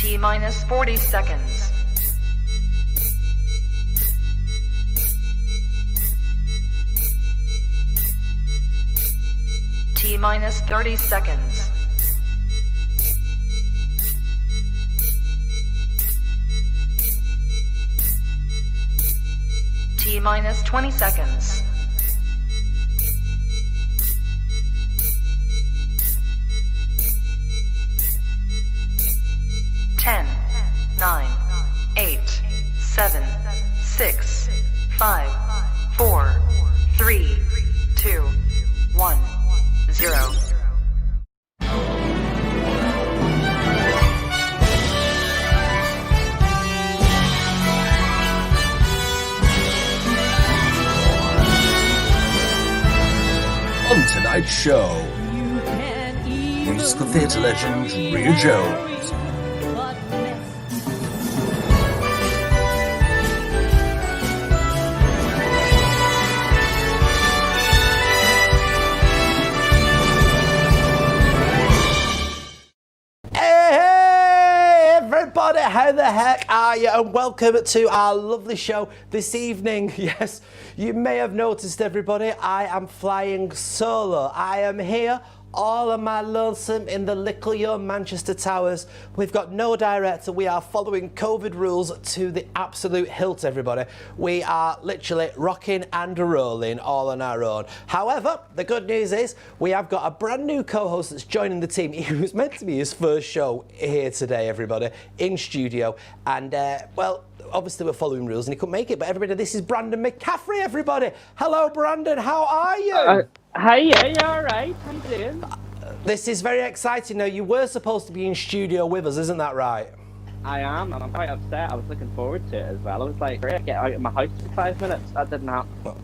T minus 40 seconds. T minus 30 seconds. T minus 20 seconds. Ten, 9, 8, 7, 6, 5, 4, 3, 2, 1, 0. On tonight's show, musical theatre legend Ria Jones. How the heck are you? And welcome to our lovely show this evening. Yes, you may have noticed, everybody, I am flying solo. I am here all on my lonesome in the little young Manchester Towers. We've got no director. We are following COVID rules to the absolute hilt, everybody. We are literally rocking and rolling all on our own. However, the good news is we have got a brand new co-host that's joining the team. It was meant to be his first show here today, everybody, in studio. And, well, obviously we're following rules and he couldn't make it. But everybody, this is Brandon McCaffrey, everybody. Hello, Brandon. How are you? Hey, yeah, you alright? How you doing? This is very exciting. Now, you were supposed to be in studio with us, isn't that right? I am, and I'm quite upset. I was looking forward to it as well. I was like, great, get out of my house in 5 minutes. That didn't happen.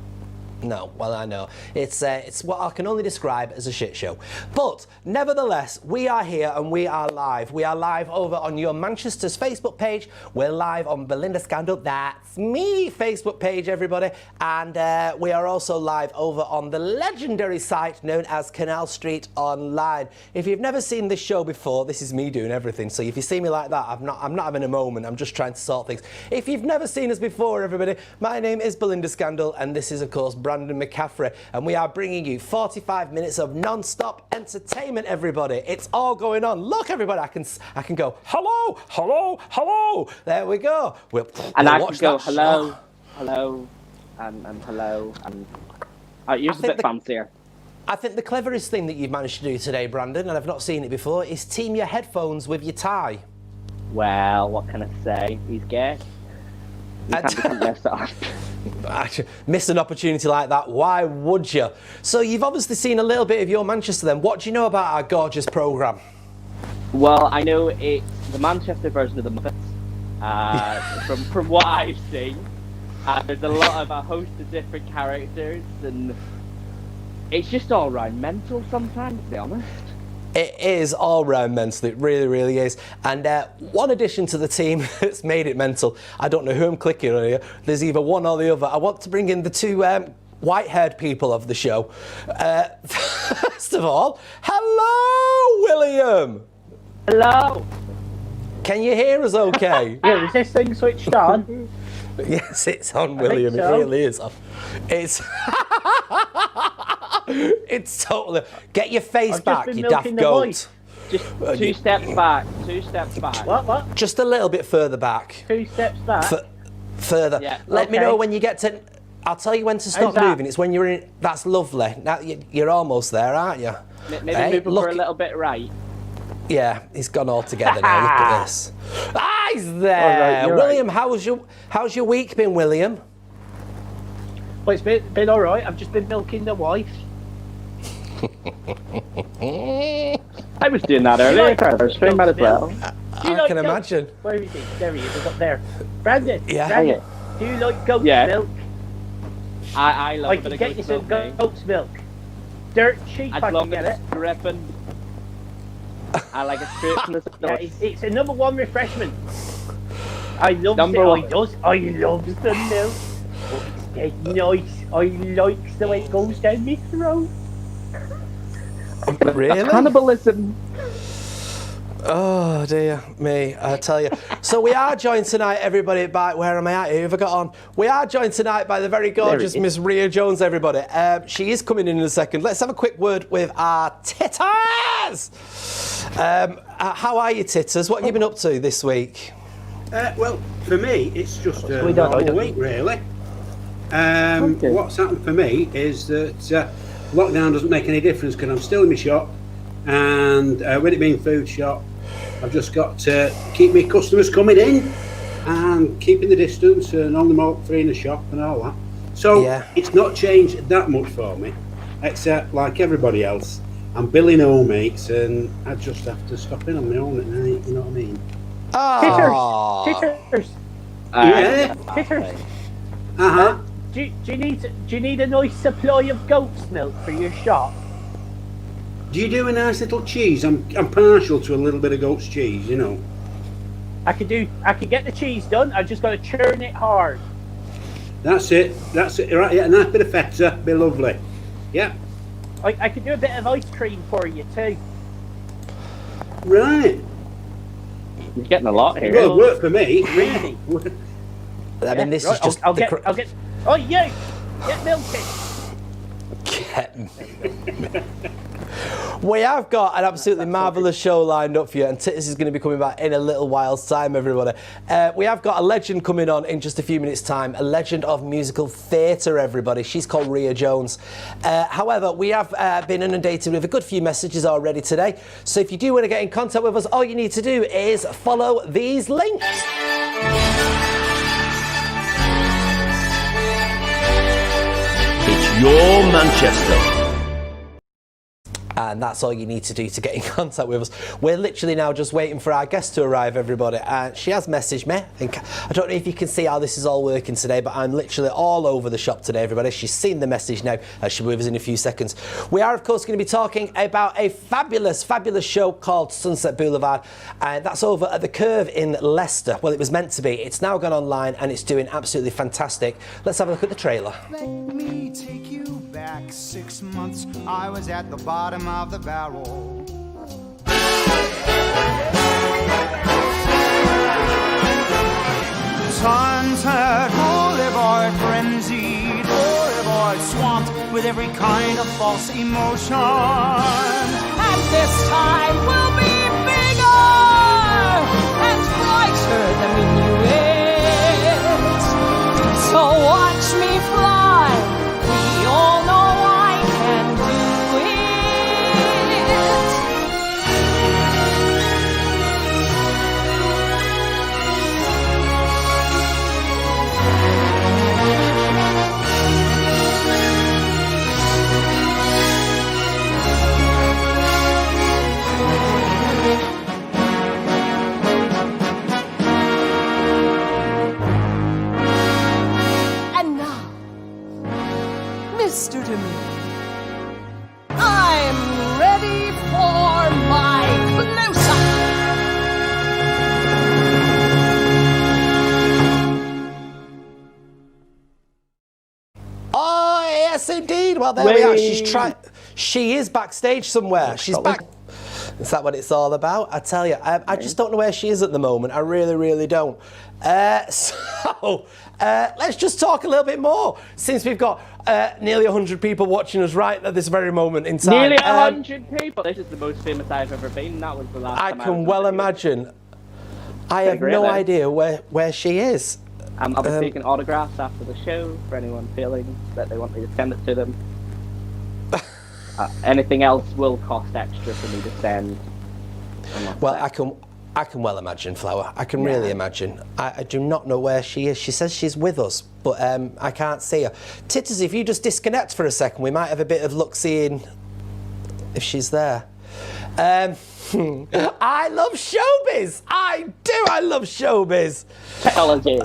No, well, I know. It's what I can only describe as a shit show. But nevertheless, we are here and we are live. We are live over on your Manchester's Facebook page. We're live on Belinda Scandal, that's me, Facebook page, everybody. And we are also live over on the legendary site known as Canal Street Online. If you've never seen this show before, this is me doing everything. So if you see me like that, I'm not having a moment. I'm just trying to sort things. If you've never seen us before, everybody, my name is Belinda Scandal, and this is, of course, Brandon McCaffrey, and we are bringing you 45 minutes of non-stop entertainment, everybody. It's all going on. Look, everybody, I can go, hello, hello, hello. There we go. We'll I can go, hello, hello, and hello, and yours a bit fancier. I think the cleverest thing that you've managed to do today, Brandon, and I've not seen it before, is team your headphones with your tie. Well, what can I say? He's gay. You can't be messed up. Miss an opportunity like that, why would you? So you've obviously seen a little bit of your Manchester then. What do you know about our gorgeous programme? Well, I know it's the Manchester version of the Muppets, from what I've seen. There's a host of different characters, and it's just all round mental sometimes, to be honest. It is all round mental, it really, really is. And one addition to the team that's made it mental, I don't know who I'm clicking on here, there's either one or the other. I want to bring in the two white-haired people of the show. First of all, hello, William! Hello! Can you hear us okay? Yeah, is this thing switched on? Yes, it's on, William, so. It really is on. It's... It's totally... Get your face back, you daft goat. Just two steps back, 2 steps back. What? Just a little bit further back. 2 steps back? Further. Yeah. Let me know when you get to... I'll tell you when to stop moving. It's when you're in... That's lovely. Now, you're almost there, aren't you? Maybe move for a little bit right. Yeah, he's gone all together now. Look at this. Ah, he's there. Right, William, right. how's your week been, William? Well, it's been all right. I've just been milking the wife. I was doing that earlier. I might as well. I can imagine. Where is he? There he is. He's up there. Brandon. Yeah. Brandon, do you like goat's milk? I love I a can bit get of you some milk. goat's milk. Dirt cheap, As I long can get as it. it's dripping. I like it straight from the source. Yeah, it's a #1 refreshment. I love Number it. one. I love the milk. Oh, it's dead nice. I like the way it goes down my throat. Really? Cannibalism. Oh dear me, I tell you. So we are joined tonight, everybody, by, where am I at? Who have I got on? We are joined tonight by the very gorgeous Miss Ria Jones, everybody. She is coming in a second. Let's have a quick word with our titters. How are you, titters? What have you been up to this week? Well, for me, it's just a normal week, really. What's happened for me is that lockdown doesn't make any difference because I'm still in my shop, and with it being food shop, I've just got to keep my customers coming in and keeping the distance and only more free in the shop and all that. So it's not changed that much for me, except like everybody else, I'm billing all mates and I just have to stop in on my own at night, you know what I mean? Titters. Yeah. Titters. Uh-huh. Do you need a nice supply of goat's milk for your shop? Do you do a nice little cheese? I'm partial to a little bit of goat's cheese, you know. I could get the cheese done. I just got to churn it hard. That's it. Right, yeah, a nice bit of feta, be lovely. Yeah. I could do a bit of ice cream for you too. Right. You're getting a lot here. Well, work for me. Really? I mean, this is just. I'll get. Oh, you get milky. We have got an absolutely marvellous show lined up for you, and Titters is going to be coming back in a little while's time, everybody. We have got a legend coming on in just a few minutes' time, a legend of musical theatre, everybody. She's called Ria Jones. However, we have been inundated with a good few messages already today, so if you do want to get in contact with us, all you need to do is follow these links. It's your Manchester. And that's all you need to do to get in contact with us. We're literally now just waiting for our guest to arrive, everybody. And she has messaged me. I don't know if you can see how this is all working today, but I'm literally all over the shop today, everybody. She's seen the message now. She'll be with us in a few seconds. We are, of course, going to be talking about a fabulous, fabulous show called Sunset Boulevard. And that's over at the Curve in Leicester. Well, it was meant to be. It's now gone online and it's doing absolutely fantastic. Let's have a look at the trailer. Let me take you back 6 months. I was at the bottom of the barrel. Sunset Boulevard, frenzied Boulevard, swamped with every kind of false emotion. And this time we'll be bigger and brighter than we knew it. So watch me fly. We all know I can do it. And now, Mr. Demi, I'm ready for my close-up. Oh, yes, indeed. Well, there we are. She is backstage somewhere. She's back. Is that what it's all about? I tell you, I just don't know where she is at the moment. I really, really don't. Let's just talk a little bit more, since we've got nearly 100 people watching us right at this very moment in time. Nearly 100 people. This is the most famous I've ever been. That was the last time I can well imagine. I have no idea where she is. I'll be taking autographs after the show for anyone feeling that they want me to send it to them. Anything else will cost extra for me to send. Well, I can well imagine, Flower. I can really imagine. I do not know where she is. She says she's with us, but I can't see her. Titters, if you just disconnect for a second, we might have a bit of luck seeing if she's there. I love showbiz. I do. I love showbiz. Technology.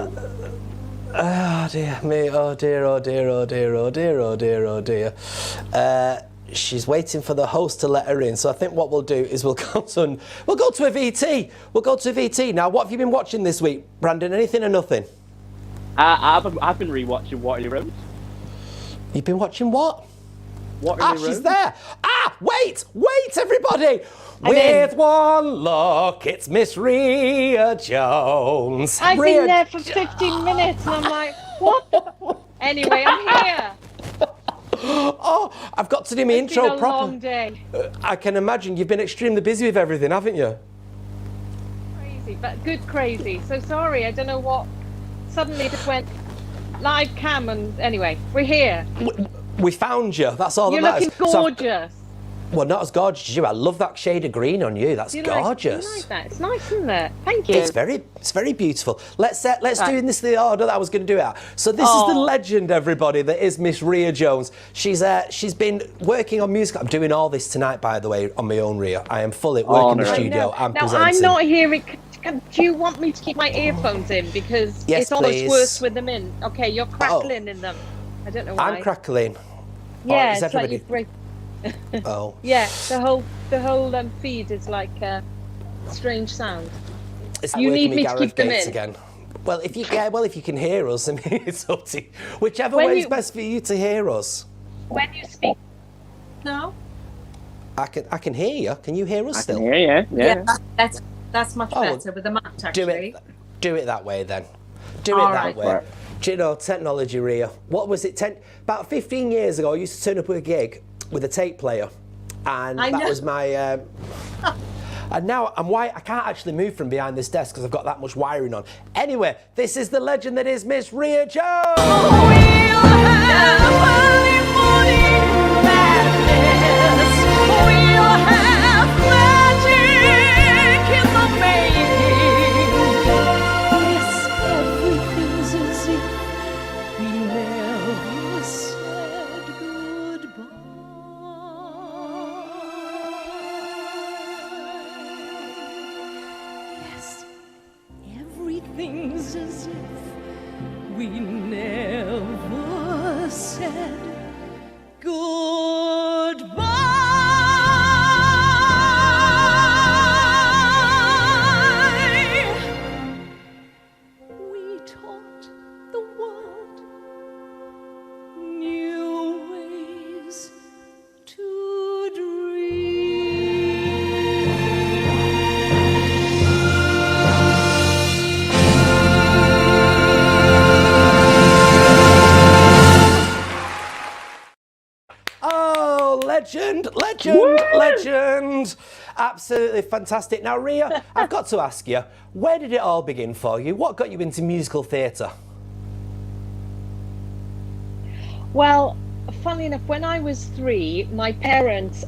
Oh dear me. Oh dear. Oh dear. Oh dear. Oh dear. Oh dear. Oh dear. She's waiting for the host to let her in. So I think what we'll do is we'll go to a VT. We'll go to a VT. Now, what have you been watching this week, Brandon? Anything or nothing? I've been rewatching Waterloo Road. You've been watching what? Waterloo Road. She's there. Wait, everybody! With one look, it's Miss Ria Jones. I've been there for 15 minutes and I'm like, what the... Anyway, I'm here. Oh, I've got to do my intro It's been a proper. long day. I can imagine you've been extremely busy with everything, haven't you? Crazy, but good crazy. So sorry, I don't know what... Suddenly just went live cam and... Anyway, we're here. We found you, that's all You're that matters. looking gorgeous. Well, not as gorgeous as you. I love that shade of green on you. That's gorgeous. You like that? It's nice, isn't it? Thank you. It's very beautiful. Let's do this the order that I was going to do it out. So this is the legend, everybody, that is Miss Ria Jones. She's been working on music. I'm doing all this tonight, by the way, on my own, Ria. I am fully working in the studio and presenting. I'm not hearing. Do you want me to keep my earphones in because yes, it's almost please. worse with them in? Okay, you're crackling in them. I don't know why. I'm crackling. Yeah, it's like you break. Oh. Yeah, the whole feed is like a strange sound. It's You like need working me with to Gareth keep them Gates in. again. Well, if you can hear us, I mean, it's up to you. Whichever When way is you- best for you to hear us. When you speak. No. I can hear you. Can you hear us still? Yeah. That's much better with the mic actually. Do it that way then. Do it All that right. way. Do you know, technology, Ria? What was it? About 15 years ago, I used to turn up with a gig with a tape player, and that was my. And now I can't actually move from behind this desk because I've got that much wiring on. Anyway, this is the legend that is Miss Ria Jones. Everything's as if we never said goodbye. We taught the world new ways to dream. Oh, legend. Absolutely fantastic. Now, Ria, I've got to ask you, where did it all begin for you? What got you into musical theatre? Well, funnily enough, when I was 3, my parents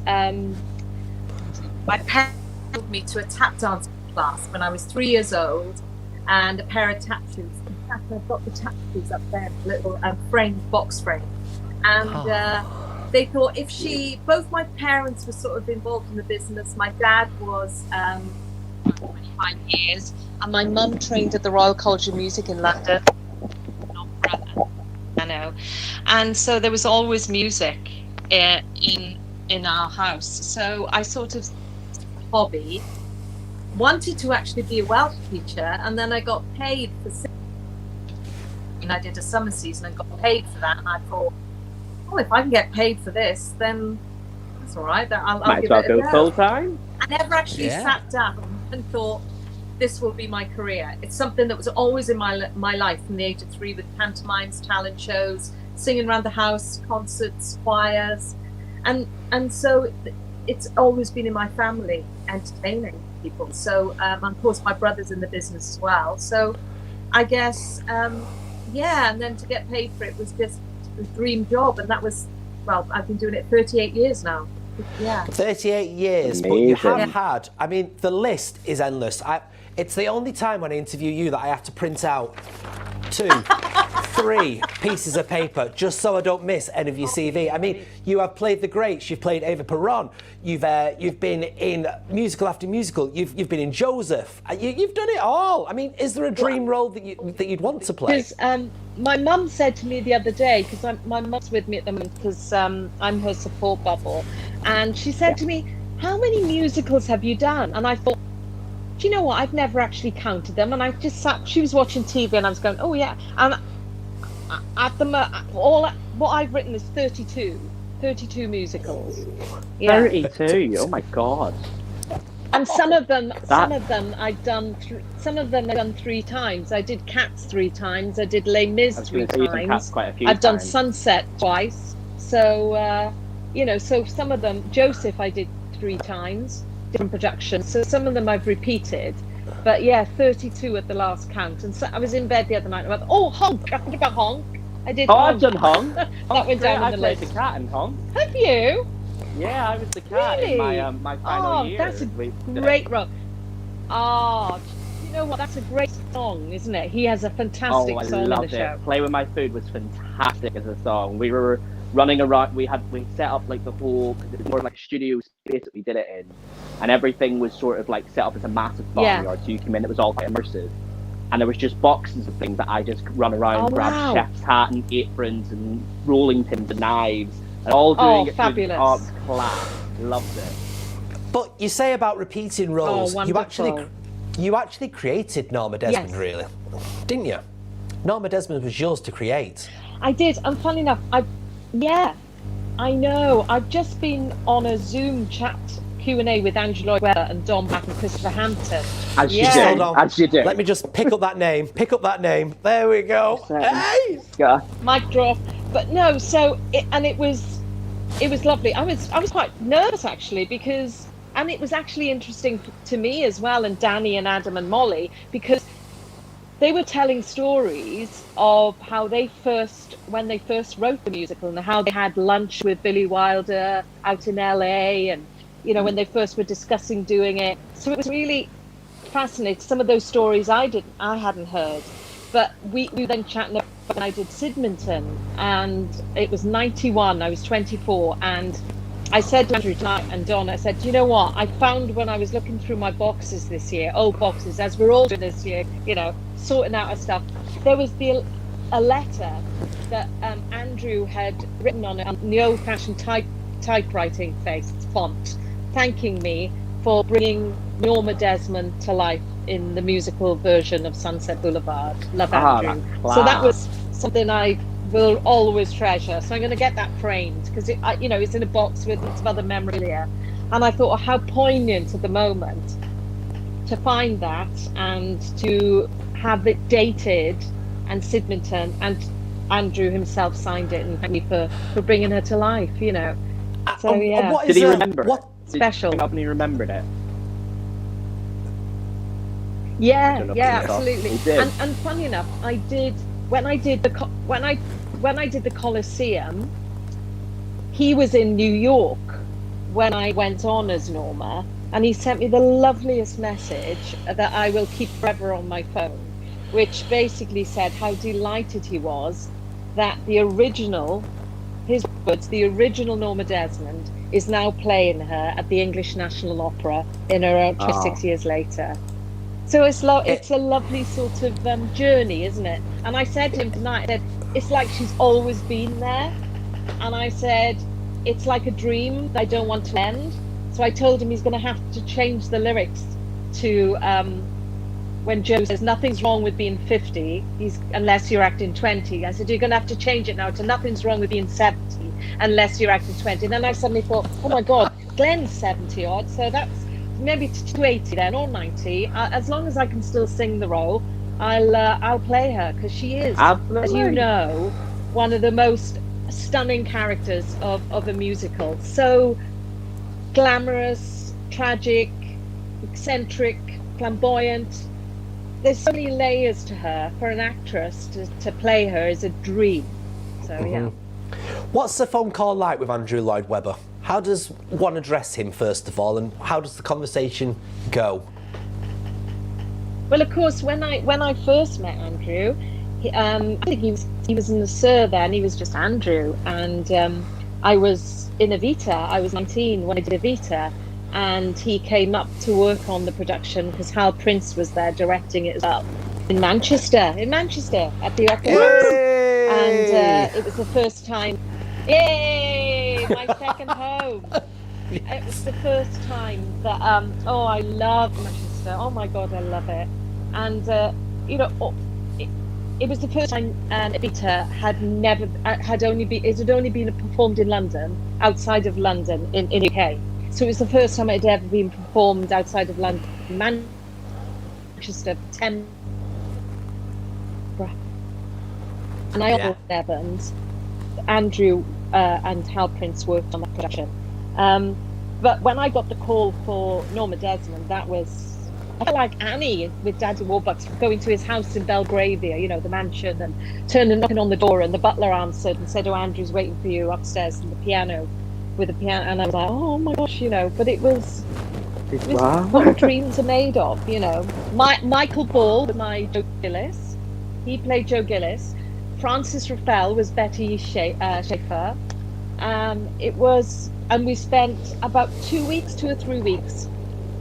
took me to a tap dance class when I was 3 years old, and a pair of tap shoes. In fact, I've got the tap shoes up there, little box frame, and. They thought both my parents were sort of involved in the business. My dad was 25 years, and my mum trained at the Royal College of Music in London. I know, and so there was always music in our house. So I sort of hobby wanted to actually be a Welsh teacher, and then I got paid for singing. And I did a summer season and got paid for that, and I thought, oh, if I can get paid for this, then that's all right. I'll give it a go. Full time. I never actually sat down and thought this will be my career. It's something that was always in my life from the age of 3, with pantomimes, talent shows, singing around the house, concerts, choirs, and so it's always been in my family, entertaining people. So of course my brother's in the business as well. So I guess and then to get paid for it was just a dream job, and that was, well, I've been doing it 38 years now. 38 years. Amazing. But you have had, I mean, the list is endless. It's the only time when I interview you that I have to print out 2, 3 pieces of paper just so I don't miss any of your CV. I mean, you have played the greats. You've played Ava Peron. You've been in musical after musical. You've been in Joseph. You've done it all. I mean, is there a dream role that you'd want to play? Because my mum said to me the other day, because my mum's with me at the moment, because I'm her support bubble, and she said to me, "How many musicals have you done?" And I thought, do you know what? I've never actually counted them, and I just sat. She was watching TV, and I was going, "Oh yeah." And at the what I've written is 32, 32 musicals. Yeah. 32. Oh my god. And some of them I've done. Some of them I've done 3 times. I did Cats 3 times. I did Les Mis 3 times. Quite a few I've done times. Sunset twice. So so some of them. Joseph I did 3 times, different productions. So some of them I've repeated. But yeah, 32 at the last count. And so I was in bed the other night. And I went, oh, Honk! I forgot about Honk. I did. Oh, Honk. I've done Honk. That went down in the list. I played the cat in Honk. Have you? Yeah, I was the cat in my final year. That's a great role. Oh, you know what? That's a great song, isn't it? He has a fantastic song in the show. Play With My Food was fantastic as a song. We were running around. We set up like the whole, because it was more like a studio space that we did it in, and everything was sort of like set up as a massive farmyard. So you came in, it was all quite immersive. And there was just boxes of things that I just run around, grab chef's hat and aprons and rolling pins and knives, and all doing it. Fabulous. Oh, it was class. Loved it. But you say about repeating roles. Wonderful. You actually created Norma Desmond, really, didn't you? Norma Desmond was yours to create. I did, and funny enough, I know. I've just been on a Zoom chat Q&A with Andrew Lloyd Webber and Don Back and Christopher Hampton. As you do. Hold on. As you do. Let me just pick up that name. There we go. Hey! Mic drop. But no, so it was lovely. I was quite nervous actually, because, and it was actually interesting to me as well, and Danny and Adam and Molly, because they were telling stories of how when they first wrote the musical, and how they had lunch with Billy Wilder out in LA, and when they first were discussing doing it. So it was really fascinating. Some of those stories I hadn't heard, but we then chatting about when I did Sidminton, and it was 91. I was 24, and I said to Andrew tonight and Don, I said, do you know what? I found when I was looking through my boxes this year, old boxes, as we're all doing this year, sorting out our stuff, there was a letter that Andrew had written on it, on the old-fashioned typewriting font, thanking me for bringing Norma Desmond to life in the musical version of Sunset Boulevard. Love Andrew. So that was something I will always treasure. So I'm going to get that framed, because it's in a box with lots of other memorabilia. And I thought, how poignant at the moment to find that and to have it dated, and Sidminton, and Andrew himself signed it, and thank me for bringing her to life. So yeah. Did he remember? What special? Did he remembered it? Yeah, absolutely. And funny enough, I did when I did the Coliseum. He was in New York when I went on as Norma, and he sent me the loveliest message that I will keep forever on my phone, which basically said how delighted he was that the original Norma Desmond is now playing her at the English National Opera in her own 26 years later. So it's a lovely sort of journey, isn't it? And I said to him tonight, I said, it's like she's always been there. And I said, it's like a dream that I don't want to end. So I told him he's going to have to change the lyrics to when Joe says nothing's wrong with being 50, unless you're acting 20. I said, you're going to have to change it now to nothing's wrong with being 70, unless you're acting 20. And then I suddenly thought, oh my God, Glenn's 70 odd, so that's maybe to 80 then, or 90. As long as I can still sing the role, I'll play her, because she is, as you know, one of the most stunning characters of a musical. So glamorous, tragic, eccentric, flamboyant. There's so many layers to her. For an actress to play her is a dream. So yeah. What's the phone call like with Andrew Lloyd Webber? How does one address him, first of all, and how does the conversation go? Well, of course, when I first met Andrew, I think he was in the Sir then. He was just Andrew, and I was in Evita. I was 19 when I did Evita, and he came up to work on the production because Hal Prince was there directing it as well in Manchester at the Opera. And it was the first time. Yay! My second home. It was the first time that I love Manchester. Oh my God, I love it. And it was the first time Evita had only been performed in London, outside of London in UK. So it was the first time it had ever been performed outside of London, Manchester, 10. And I also Evans, Andrew and Hal Prince worked on that production. But when I got the call for Norma Desmond, I felt like Annie with Daddy Warbucks going to his house in Belgravia, you know, the mansion, and knocking on the door, and the butler answered and said, "Oh, Andrew's waiting for you upstairs with the piano." And I was like, oh my gosh, you know, but it was what dreams are made of, you know. Michael Ball was my Joe Gillis. He played Joe Gillis. Frances Raffel was Betty Schaefer. And we spent about 2 or 3 weeks.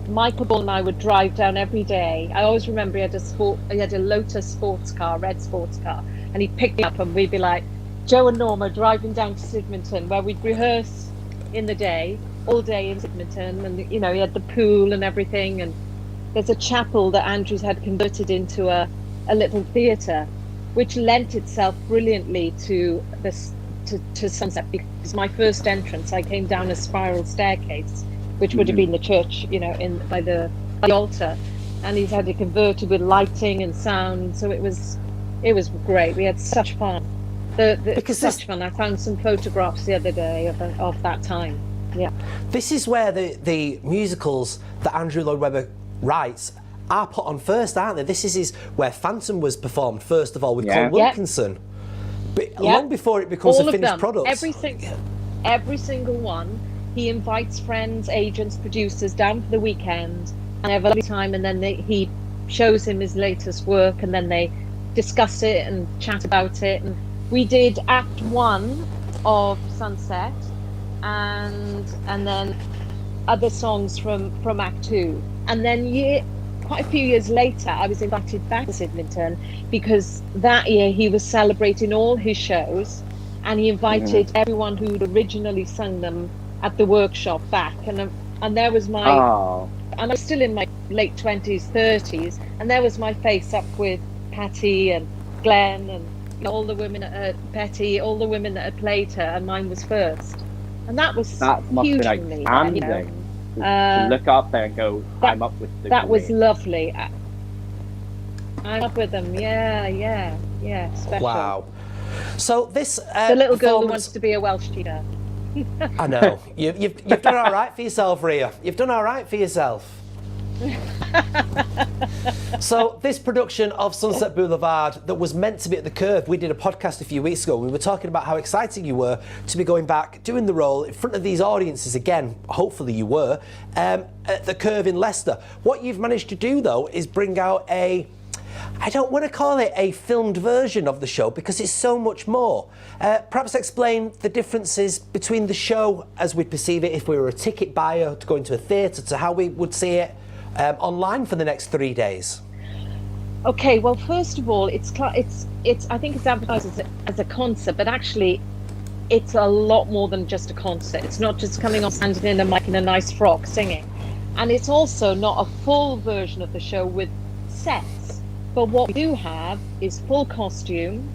Michael Ball and I would drive down every day. I always remember he had a Lotus sports car, red sports car, and he'd pick me up and we'd be like, Joe and Norma driving down to Sidmington, where we'd rehearse in the day, all day in Sidmington, and you know, he had the pool and everything, and there's a chapel that Andrews had converted into a little theatre, which lent itself brilliantly to Sunset, because my first entrance, I came down a spiral staircase, which would have been the church, you know, by the altar, and he's had it converted with lighting and sound, so it was great. We had such fun. Fun. I found some photographs the other day of that time. Yeah. This is where the musicals that Andrew Lloyd Webber writes are put on first, aren't they? This is where Phantom was performed first of all with Colin Wilkinson, but long before it becomes a finished product. Every single one. He invites friends, agents, producers down for the weekend, and they have a lovely time, and then he shows him his latest work, and then they discuss it and chat about it. And we did Act 1 of Sunset, and then other songs from Act 2. And then quite a few years later, I was invited back to Sidmington, because that year he was celebrating all his shows, and he invited everyone who'd originally sung them at the workshop back, and there was my and I was still in my late 20s, 30s, and there was my face up with Patty and Glenn and all the women Betty, all the women that had played her, and mine was first, and that must huge be like standing, you know? To look up there and go, I'm up with the that was lovely. I'm up with them, yeah, special. Wow. So this the little girl who wants to be a Welsh cheater. I know. You've done all right for yourself, Ria. You've done all right for yourself. So this production of Sunset Boulevard that was meant to be at the Curve, we did a podcast a few weeks ago. We were talking about how excited you were to be going back, doing the role in front of these audiences again. Hopefully you were, at the Curve in Leicester. What you've managed to do, though, is bring out I don't want to call it a filmed version of the show, because it's so much more. Perhaps explain the differences between the show as we perceive it if we were a ticket buyer to go into a theatre, to how we would see it online for the next 3 days. Okay, well, first of all, it's I think it's advertised as a concert, but actually it's a lot more than just a concert. It's not just coming on, standing in a mic in a nice frock singing, and it's also not a full version of the show with sets. But what we do have is full costume,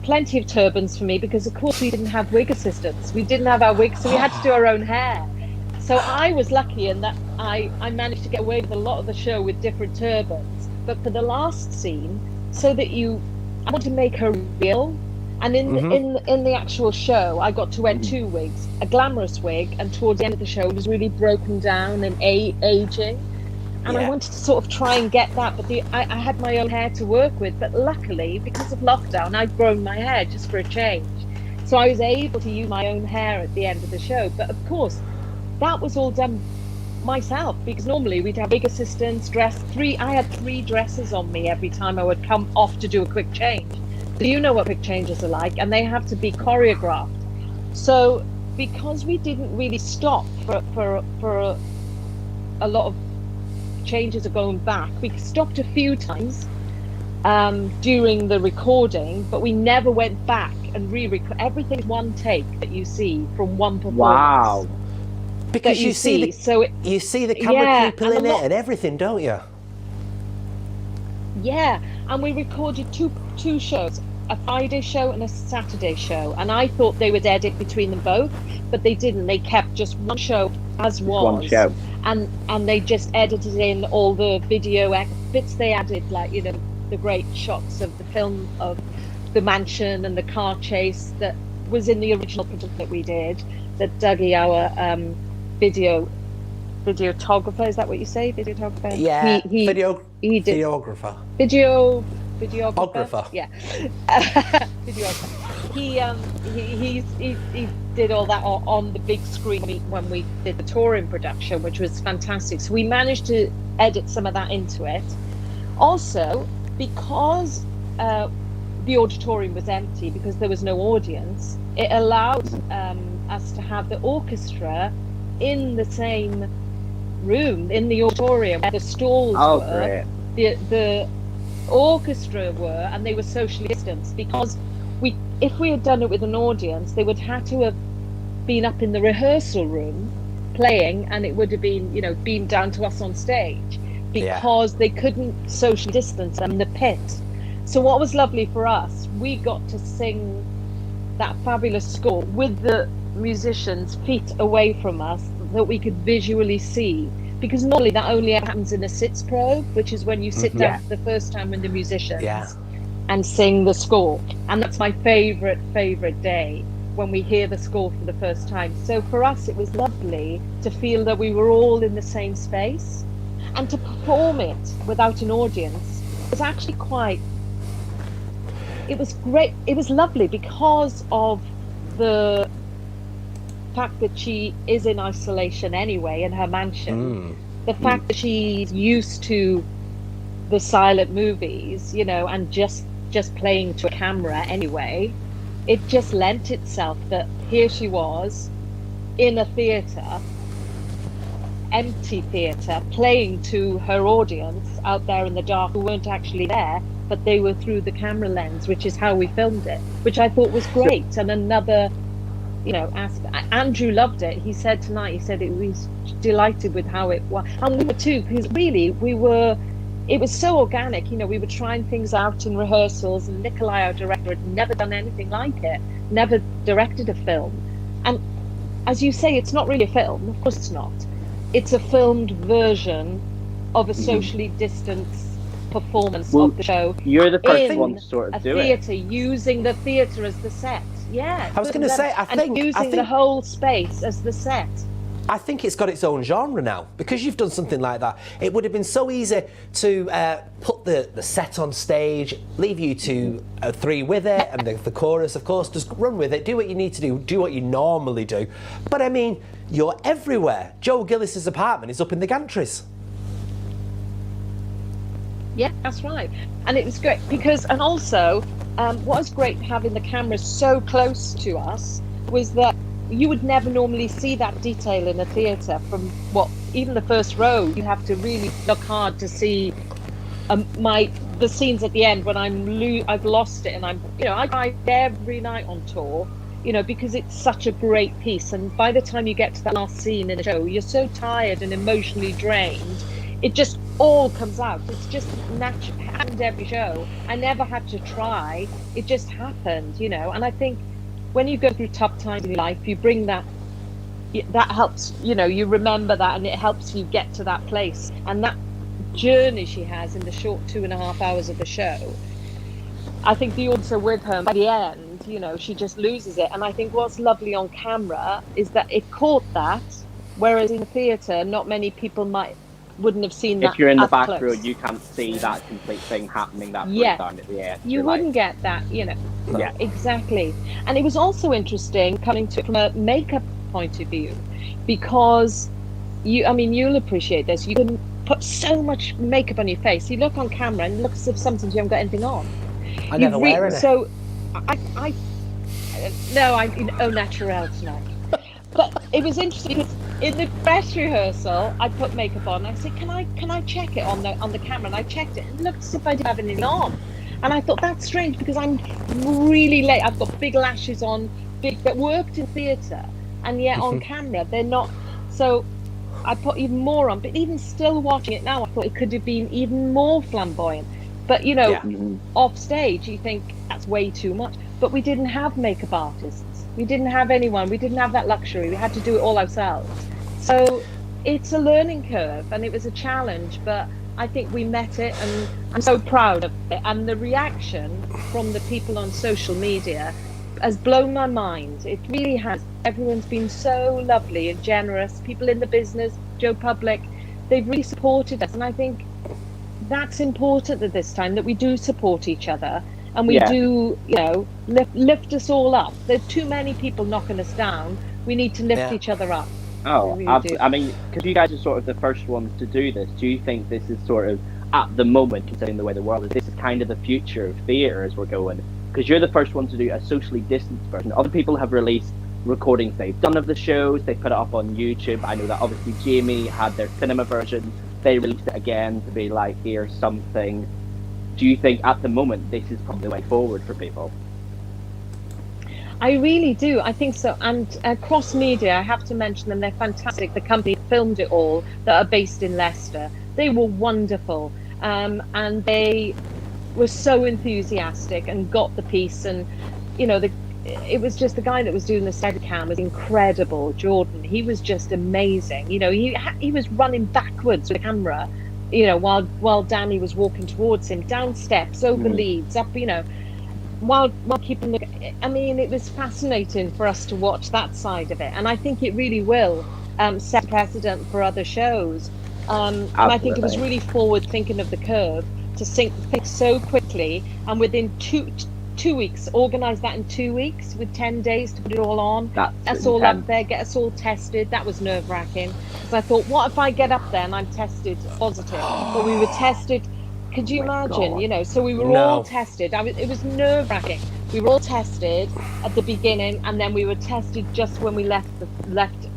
plenty of turbans for me, because of course we didn't have wig assistants. We didn't have our wigs, so we had to do our own hair. So I was lucky in that I managed to get away with a lot of the show with different turbans. But for the last scene, I wanted to make her real. And in the actual show, I got to wear 2 wigs, a glamorous wig, and towards the end of the show it was really broken down and aging. And I wanted to sort of try and get that, but I had my own hair to work with. But luckily, because of lockdown, I'd grown my hair just for a change. So I was able to use my own hair at the end of the show. But of course, that was all done myself, because normally we'd have big assistants, I had 3 dresses on me every time I would come off to do a quick change. So you know what quick changes are like, and they have to be choreographed. So because we didn't really stop for a lot of changes are going back. We stopped a few times during the recording, but we never went back and re-record. Everything's one take that you see from one performance. Wow. Because you see the camera people in it and everything, don't you? Yeah, and we recorded two shows, a Friday show and a Saturday show, and I thought they would edit between them both, but they didn't. They kept just one show as was. One show. And they just edited in all the video bits they added, like, you know, the great shots of the film of the mansion and the car chase that was in the original production that we did, that Dougie, our videographer, is that what you say? Videographer? Yeah, he did videographer. Videographer. Yeah. Videographer. He did all that on the big screen when we did the touring production, which was fantastic. So we managed to edit some of that into it. Also, because the auditorium was empty, because there was no audience, it allowed us to have the orchestra in the same room, in the auditorium where the stalls were. Great. The orchestra were, and they were socially distanced, because if we had done it with an audience, they would have to have been up in the rehearsal room playing, and it would have been, you know, beamed down to us on stage, because they couldn't socially distance them in the pit. So what was lovely for us, we got to sing that fabulous score with the musicians feet away from us, that we could visually see, because normally that only happens in a sits probe, which is when you sit down for the first time with the musicians and sing the score. And that's my favorite day, when we hear the score for the first time. So for us, it was lovely to feel that we were all in the same space, and to perform it without an audience was actually it was great. It was lovely because of the fact that she is in isolation anyway in her mansion. The fact that she's used to the silent movies, you know, and just playing to a camera anyway, it just lent itself that here she was in a theatre, empty theatre, playing to her audience out there in the dark who weren't actually there, but they were through the camera lens, which is how we filmed it, which I thought was great. And another, you know, Andrew loved it. He said tonight, he said he was delighted with how it was, and we were too, because really it was so organic. You know, we were trying things out in rehearsals, and Nikolai, our director, had never done anything like it, never directed a film. And as you say, it's not really a film, of course it's not. It's a filmed version of a socially distanced performance of the show. You're the first one to sort of do it. Using the theatre as the set. Yeah. I was going to say, I think using the whole space as the set. I think it's got its own genre now, because you've done something like that. It would have been so easy to put the set on stage, leave you two three with it, and the chorus, of course, just run with it, do what you need to do what you normally do. But I mean, you're everywhere. Joe Gillis's apartment is up in the gantries. Yeah, that's right. And it was great because, and also, what was great having the cameras so close to us was that you would never normally see that detail in a theatre. From even the first row, you have to really look hard to see the scenes at the end when I've lost it, and I drive every night on tour, you know, because it's such a great piece. And by the time you get to that last scene in the show, you're so tired and emotionally drained. It just all comes out. It's just natural. It happened every show. I never had to try. It just happened, you know. And I think when you go through tough times in your life, you bring that helps, you know, you remember that, and it helps you get to that place. And that journey she has in the short 2.5 hours of the show, I think the audience are with her. By the end, you know, she just loses it. And I think what's lovely on camera is that it caught that, whereas in the theatre, not many people wouldn't have seen that. If you're in the back close. row, you can't see that complete thing happening, that breakdown at the end. You wouldn't get that, you know. Yeah, exactly. And it was also interesting coming to it from a makeup point of view, because you'll appreciate this. You can put so much makeup on your face. You look on camera and it looks as if sometimes you haven't got anything on. I never wear it. So I'm au naturel tonight. But it was interesting because in the dress rehearsal, I put makeup on. I said, "Can I check it on the camera?" And I checked it, and it looked as if I didn't have anything on. And I thought that's strange because I'm really late. I've got big lashes on, that worked in theatre, and yet on camera they're not. So I put even more on. But even still watching it now, I thought it could have been even more flamboyant. But, you know, Yeah. off stage, you think that's way too much. But we didn't have makeup artists. We didn't have anyone. We didn't have that luxury. We had to do it all ourselves. So it's a learning curve, and it was a challenge, but I think we met it, and I'm so proud of it. And the reaction from the people on social media has blown my mind. It really has. Everyone's been so lovely and generous. People in the business, Joe Public, they've really supported us. And I think that's important at this time, that we do support each other, and we do, you know, lift us all up. There's too many people knocking us down. We need to lift each other up. Oh, really absolutely. do. I mean, because you guys are sort of the first ones to do this, do you think this is sort of, at the moment, considering the way the world is, this is kind of the future of theatre as we're going? Because you're the first one to do a socially distanced version. Other people have released recordings they've done of the shows, they put it up on YouTube. I know that obviously Jamie had their cinema version. They released it again to be like, here's something. Do you think at the moment this is probably the way forward for people? I really do. I think so. And Cross Media, I have to mention them. They're fantastic. The company that filmed it all, that are based in Leicester. They were wonderful. And they were so enthusiastic and got the piece. And, you know, it was just the guy that was doing the Steadicam was incredible. Jordan, he was just amazing. You know, he was running backwards with the camera, you know, while Danny was walking towards him, down steps, over leads, up, you know, while keeping the, I mean, it was fascinating for us to watch that side of it, and I think it really will set precedent for other shows. And I think it was really forward thinking of the Curve to think so quickly, and within two weeks, organise that in 2 weeks with 10 days to put it all on. That's all up there, get us all tested. That was nerve-wracking, because I thought, what if I get up there and I'm tested positive? But we were tested. Could you imagine? God. You know, so we were all tested. It was nerve-wracking. We were all tested at the beginning, and then we were tested just when we left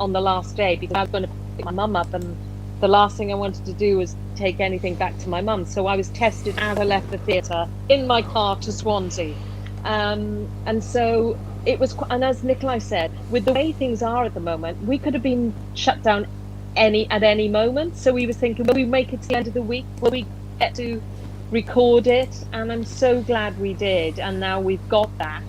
on the last day, because I was going to pick my mum up, and the last thing I wanted to do was take anything back to my mum. So I was tested as I left the theatre in my car to Swansea. And so it was, and as Nikolai said, with the way things are at the moment, we could have been shut down at any moment. So we were thinking, will we make it to the end of the week? Will we get to record it? And I'm so glad we did. And now we've got that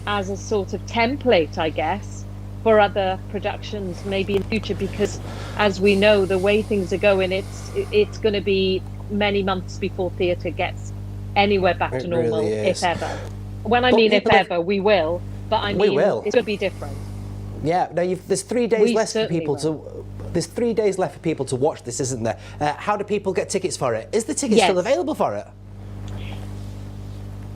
as a sort of template, I guess, for other productions maybe in the future, because as we know, the way things are going, it's going to be many months before theatre gets anywhere back to normal, really, if ever. When I mean if ever, we will, but I mean it's going to be different. Yeah, now there's 3 days left for people to. There's 3 days left for people to watch this, isn't there? How do people get tickets for it? Is the ticket still available for it?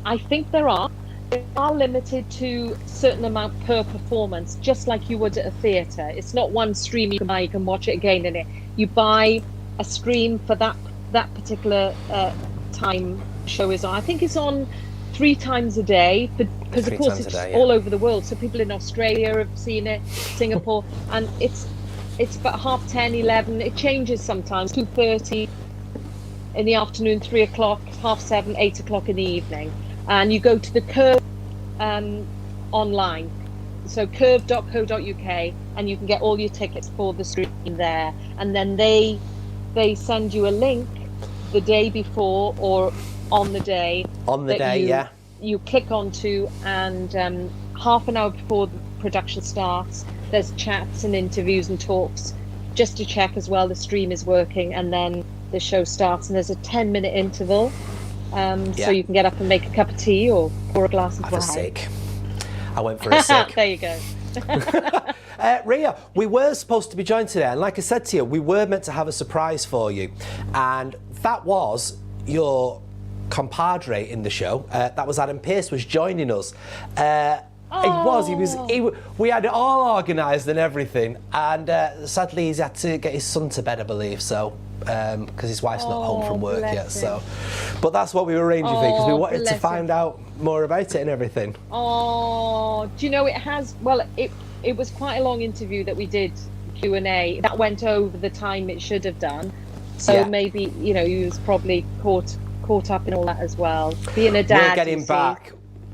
I think there are. They are limited to a certain amount per performance, just like you would at a theatre. It's not one stream you can buy, you can watch it again in it. You buy a stream for that particular time show is on. I think it's on 3 times a day, because of course it's all over the world. So people in Australia have seen it, Singapore, and it's about 10:30, 11. It changes sometimes. 2:30 in the afternoon, 3 o'clock, 7:30, 8 o'clock in the evening. And you go to the Curve online, so curve.co.uk, and you can get all your tickets for the stream there. And then they send you a link the day before or on the day. You click onto, and half an hour before the production starts, there's chats and interviews and talks, just to check as well the stream is working, and then the show starts, and there's a 10-minute interval. So you can get up and make a cup of tea or pour a glass of wine. Have a sick. I went for a sick. There you go. Ria, we were supposed to be joined today, and like I said to you, we were meant to have a surprise for you, and that was your compadre in the show. That was Adam Pearce was joining us. We had it all organised and everything, and sadly he's had to get his son to bed, I believe, so because his wife's not home from work yet. So, but that's what we were arranging for, because we wanted to find out more about it and everything. Oh, do you know, it was quite a long interview that we did, Q&A, that went over the time it should have done, so maybe, you know, he was probably caught up in all that as well, being a dad.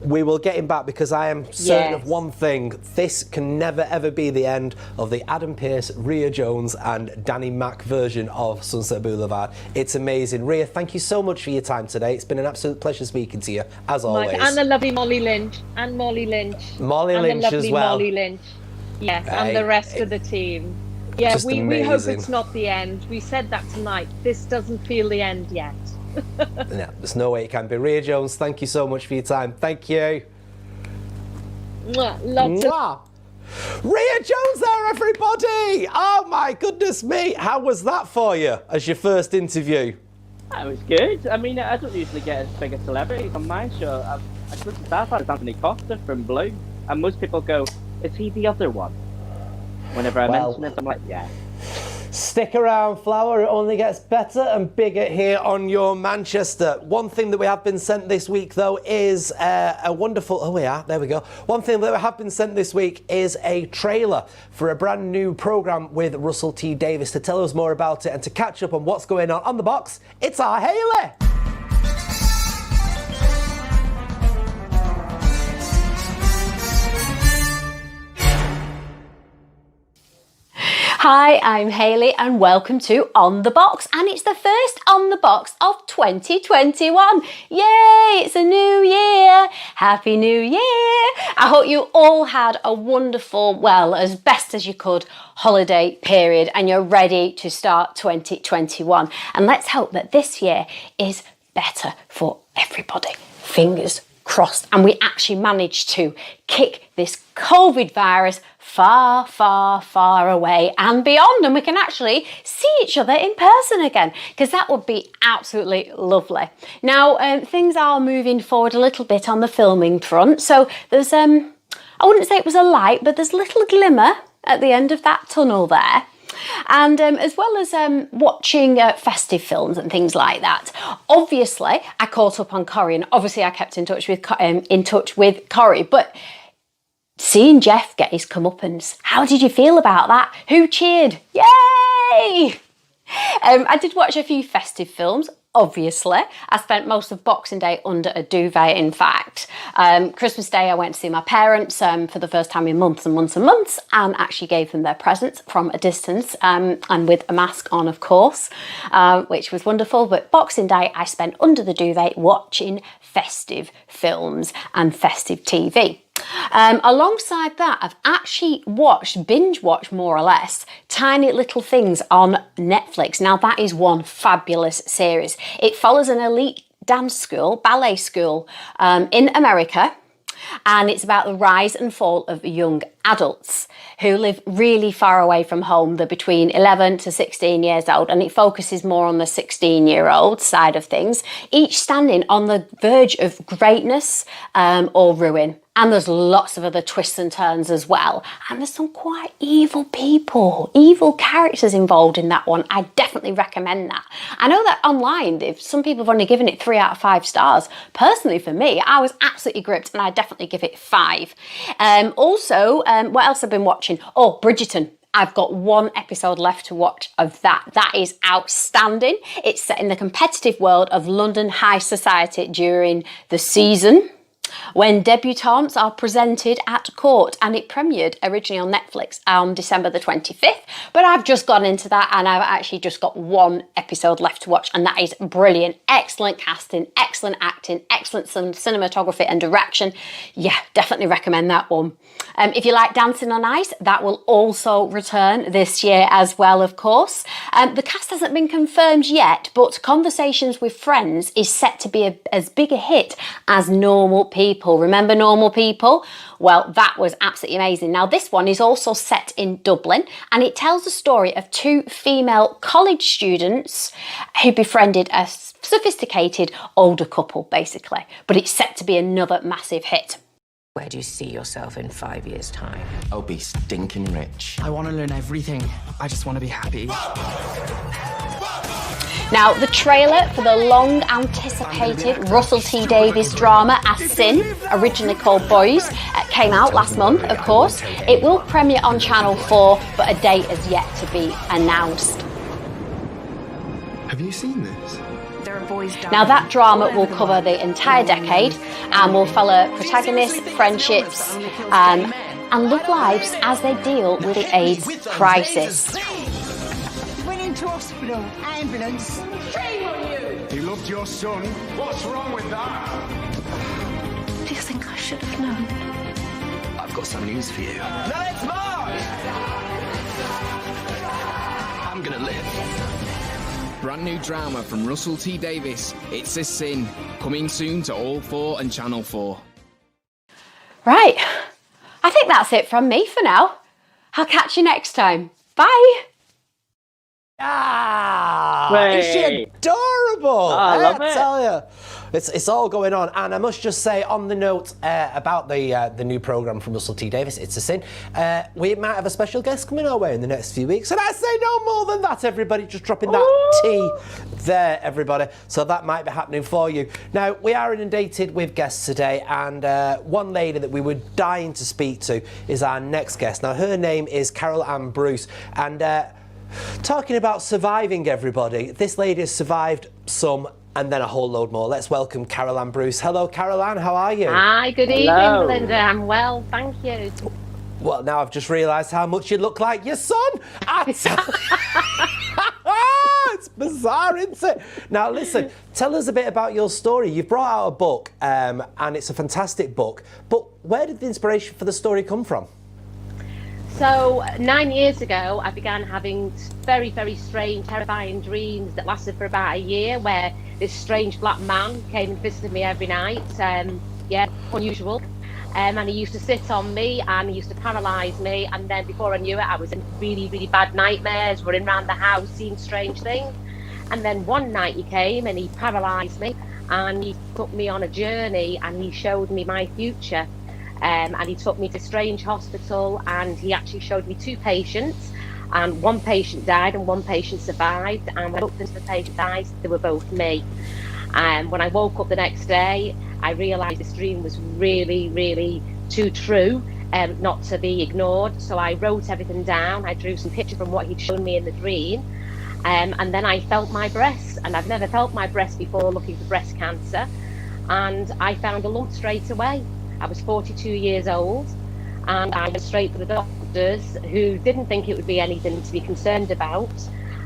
we will get him back, because I am certain of one thing. This can never, ever be the end of the Adam Pearce, Ria Jones and Danny Mac version of Sunset Boulevard. It's amazing. Ria, thank you so much for your time today. It's been an absolute pleasure speaking to you, as always. And the lovely Molly Lynch. And Molly Lynch. Molly and Lynch the lovely as well. Molly Lynch. Yes, Hey, and the rest of the team. Yeah, just we hope amazing. it's not the end. We said that tonight. This doesn't feel the end yet. No, there's no way it can be. Ria Jones, thank you so much for your time. Thank you. Mwah, lots of Mwah. Ria Jones there, everybody! Oh my goodness me, how was that for you as your first interview? That was good. I mean, I don't usually get as big a celebrity on my show. I suppose the star part is Anthony Costa from Blue, and most people go, "Is he the other one?" Whenever I mention it, I'm like, "Yeah." Stick around, Flower. It only gets better and bigger here on Your Manchester. One thing that we have been sent this week, though, is a wonderful... Oh, yeah, there we go. One thing that we have been sent this week is a trailer for a brand new programme with Russell T Davies. To tell us more about it and to catch up on what's going on the box, it's our Hayley. Hi, I'm Hayley and welcome to On The Box, and it's the first On The Box of 2021. Yay, it's a new year. Happy New Year. I hope you all had a wonderful, well, as best as you could, holiday period, and you're ready to start 2021. And let's hope that this year is better for everybody. Fingers crossed. And we actually managed to kick this COVID virus far, far, far away and beyond, and we can actually see each other in person again, because that would be absolutely lovely. Now, things are moving forward a little bit on the filming front, so there's, I wouldn't say it was a light, but there's a little glimmer at the end of that tunnel there. And as well as watching festive films and things like that, obviously I caught up on Corrie, and obviously I kept in touch with Corrie, but seeing Jeff get his comeuppance, how did you feel about that? Who cheered? Yay! I did watch a few festive films, obviously. I spent most of Boxing Day under a duvet, in fact. Christmas Day I went to see my parents for the first time in months and months and months, and actually gave them their presents from a distance, and with a mask on, of course, which was wonderful. But Boxing Day I spent under the duvet watching festive films and festive TV. Alongside that, I've actually binge watched more or less, Tiny Little Things on Netflix. Now that is one fabulous series. It follows an elite dance school, ballet school in America, and it's about the rise and fall of young adults who live really far away from home. They're between 11 to 16 years old, and it focuses more on the 16-year-old side of things, each standing on the verge of greatness or ruin. And there's lots of other twists and turns as well. And there's some quite evil people, evil characters involved in that one. I definitely recommend that. I know that online, some people have only given it 3 out of 5 stars. Personally, for me, I was absolutely gripped, and I definitely give it 5. Also, what else I've been watching? Oh, Bridgerton. I've got 1 episode left to watch of that. That is outstanding. It's set in the competitive world of London high society during the season, when debutantes are presented at court, and it premiered originally on Netflix on December the 25th, but I've just gone into that and I've actually just got 1 episode left to watch, and that is brilliant. Excellent casting, excellent acting, excellent cinematography and direction. Yeah, definitely recommend that one. If you like Dancing on Ice, that will also return this year as well, of course. The cast hasn't been confirmed yet, but Conversations with Friends is set to be as big a hit as Normal People. Remember Normal People? Well, that was absolutely amazing. Now, this one is also set in Dublin, and it tells the story of 2 female college students who befriended a sophisticated older couple, basically. But it's set to be another massive hit. Where do you see yourself in 5 years' time? I'll be stinking rich. I want to learn everything. I just want to be happy. Now, the trailer for the long-anticipated Russell T Davies drama As Sin, originally called Boys, came out last month, of course. It will premiere on Channel 4, but a date has yet to be announced. Have you seen this? There are Now that drama will cover the entire decade and will follow protagonists, friendships and love lives as they deal with the AIDS crisis. Went into hospital, ambulance. Shame on you! You loved your son. What's wrong with that? Do you think I should have known? I've got some news for you. Let's march! I'm gonna live. Brand new drama from Russell T Davies. It's a Sin. Coming soon to All 4 and Channel 4. Right, I think that's it from me for now. I'll catch you next time. Bye. Is she adorable? I love it. Tell you, it's all going on. And I must just say, on the note about the new programme from Russell T Davies, It's a Sin, we might have a special guest coming our way in the next few weeks. And I say no more than that, everybody. Just dropping that T there, everybody. So that might be happening for you. Now, we are inundated with guests today, and one lady that we were dying to speak to is our next guest. Now, her name is Carol Ann Bruce, and talking about surviving, everybody, this lady has survived some and then a whole load more. Let's welcome Carol Ann Bruce. Hello, Carol Ann, how are you? Hi, good evening, Belinda. I'm well, thank you. Well, now I've just realised how much you look like your son. It's bizarre, isn't it? Now, listen, tell us a bit about your story. You've brought out a book, and it's a fantastic book. But where did the inspiration for the story come from? So 9 years ago, I began having very, very strange, terrifying dreams that lasted for about a year, where this strange black man came and visited me every night. Unusual. And he used to sit on me and he used to paralyse me. And then before I knew it, I was in really, really bad nightmares, running around the house, seeing strange things. And then one night he came and he paralysed me and he took me on a journey and he showed me my future. And he took me to Strange Hospital and he actually showed me 2 patients, and one patient died and one patient survived. And when I looked into the patient's eyes, they were both me. And when I woke up the next day, I realised this dream was really, really too true not to be ignored. So I wrote everything down. I drew some pictures from what he'd shown me in the dream. And then I felt my breast, and I've never felt my breast before looking for breast cancer. And I found a lump straight away. I was 42 years old and I went straight to the doctors, who didn't think it would be anything to be concerned about.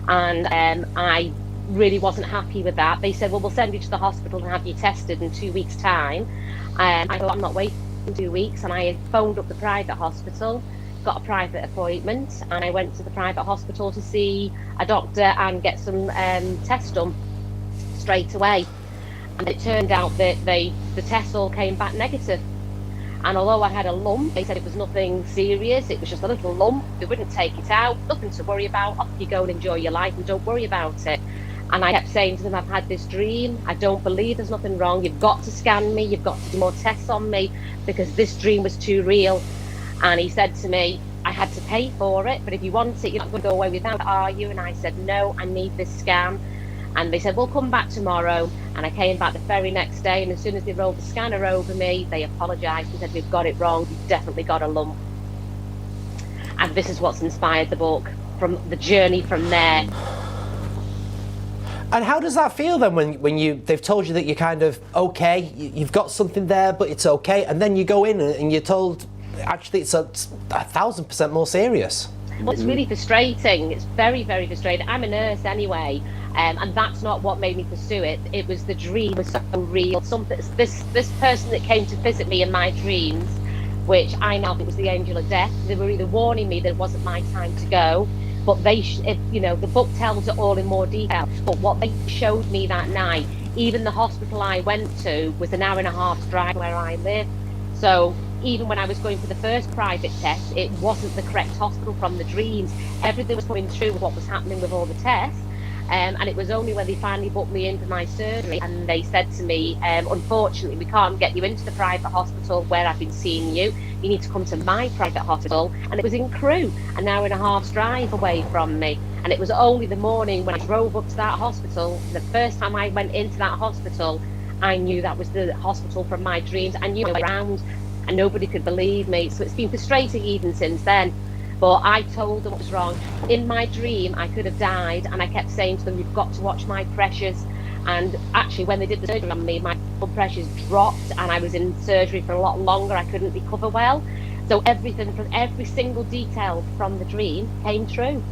And I really wasn't happy with that. They said, well, we'll send you to the hospital and have you tested in 2 weeks' time. I thought, I'm not waiting 2 weeks. And I phoned up the private hospital, got a private appointment, and I went to the private hospital to see a doctor and get some tests done straight away. And it turned out that the tests all came back negative. And although I had a lump, they said it was nothing serious, it was just a little lump, they wouldn't take it out, nothing to worry about, off you go and enjoy your life and don't worry about it. And I kept saying to them, I've had this dream, I don't believe there's nothing wrong, you've got to scan me, you've got to do more tests on me, because this dream was too real. And he said to me, I had to pay for it, but if you want it, you're not going to go away without it, are you? And I said, no, I need this scan. And they said, we'll come back tomorrow. And I came back the very next day, and as soon as they rolled the scanner over me, they apologised and said, we've got it wrong, you've definitely got a lump. And this is what's inspired the book, from the journey from there. And how does that feel then when they've told you that you're kind of okay, you've got something there, but it's okay, and then you go in and you're told, actually, it's 1,000% more serious? Well, it's really frustrating. It's very, very frustrating. I'm a nurse anyway. And that's not what made me pursue it. It was the dream was so real. This person that came to visit me in my dreams, which I now think was the angel of death, they were either warning me that it wasn't my time to go, but the book tells it all in more detail. But what they showed me that night, even the hospital I went to was an hour and a half drive where I live. So even when I was going for the first private test, it wasn't the correct hospital from the dreams. Everything was coming through with what was happening with all the tests. And it was only when they finally booked me in for my surgery and they said to me, unfortunately, we can't get you into the private hospital where I've been seeing you. You need to come to my private hospital. And it was in Crewe, an hour and a half's drive away from me. And it was only the morning when I drove up to that hospital, the first time I went into that hospital, I knew that was the hospital from my dreams. I knew around and nobody could believe me. So it's been frustrating even since then. But I told them what was wrong. In my dream, I could have died, and I kept saying to them, you've got to watch my precious. And actually, when they did the surgery on me, my blood pressures dropped, and I was in surgery for a lot longer. I couldn't recover well. So everything, from every single detail from the dream, came true.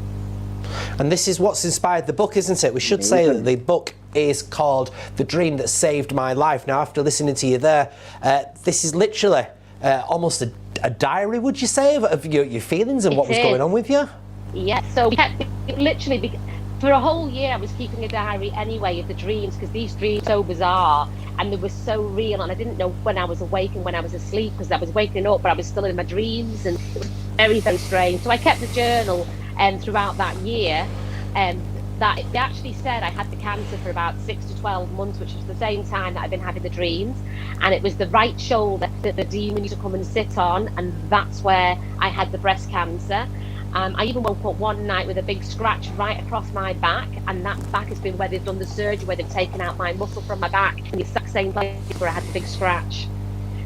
And this is what's inspired the book, isn't it? We should say that the book is called The Dream That Saved My Life. Now, after listening to you there, this is literally almost a diary, would you say, of your feelings and what was going on with you? Yeah, so we kept literally, for a whole year I was keeping a diary anyway of the dreams, because these dreams were so bizarre and they were so real, and I didn't know when I was awake and when I was asleep, because I was waking up but I was still in my dreams, and it was very, very strange. So I kept a journal throughout that year, that it actually said I had the cancer for about 6 to 12 months, which was the same time that I've been having the dreams, and it was the right shoulder that the demon used to come and sit on, and that's where I had the breast cancer. I even woke up one night with a big scratch right across my back, and that back has been where they've done the surgery, where they've taken out my muscle from my back, in the exact same place where I had the big scratch.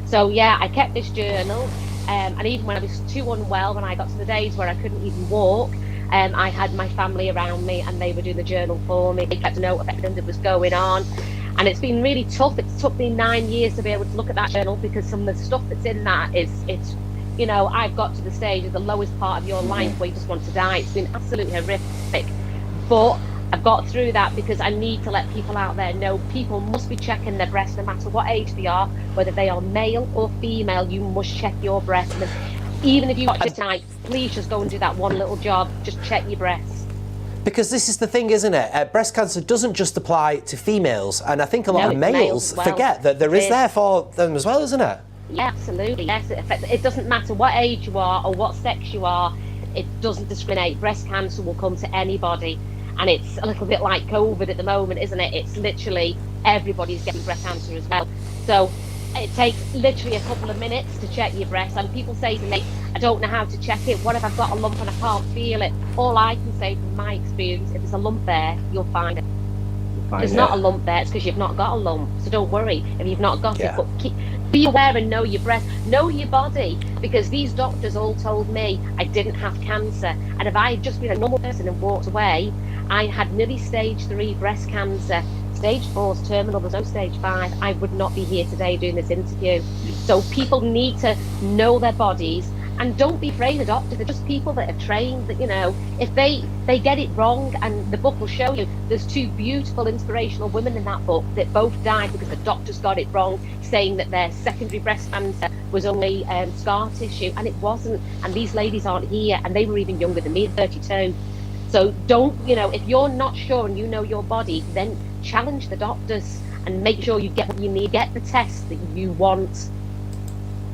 So yeah, I kept this journal, and even when I was too unwell, when I got to the days where I couldn't even walk, I had my family around me, and they were doing the journal for me. They kept a note of everything that was going on, and it's been really tough. It's took me 9 years to be able to look at that journal, because some of the stuff that's in that it's you know, I've got to the stage of the lowest part of your life where you just want to die. It's been absolutely horrific. But I've got through that because I need to let people out there know people must be checking their breasts no matter what age they are, whether they are male or female, you must check your breasts. And even if you watch it tonight, please just go and do that one little job, just check your breasts. Because this is the thing, isn't it? Breast cancer doesn't just apply to females, and I think a lot of males forget that there is there for them as well, isn't it? Yeah, absolutely. Yes, it doesn't matter what age you are or what sex you are. It doesn't discriminate. Breast cancer will come to anybody, and it's a little bit like COVID at the moment, isn't it? It's literally everybody's getting breast cancer as well. So it takes literally a couple of minutes to check your breast, and people say to me, I don't know how to check it. What if I've got a lump and I can't feel it? All I can say from my experience, if there's a lump there, you'll find it. There's not a lump there, it's because you've not got a lump. So don't worry if you've not got it, but be aware and know your breast, know your body, because these doctors all told me I didn't have cancer, and if I had just been a normal person and walked away, I had nearly stage 3 breast cancer. Stage 4 is terminal, there's no stage 5. I would not be here today doing this interview. So people need to know their bodies, and don't be afraid of doctors. They're just people that are trained, that, you know, if they get it wrong, and the book will show you, there's 2 beautiful inspirational women in that book that both died because the doctors got it wrong, saying that their secondary breast cancer was only scar tissue, and it wasn't. And these ladies aren't here, and they were even younger than me, 32. So don't, you know, if you're not sure and you know your body, then challenge the doctors and make sure you get what you need, get the test that you want.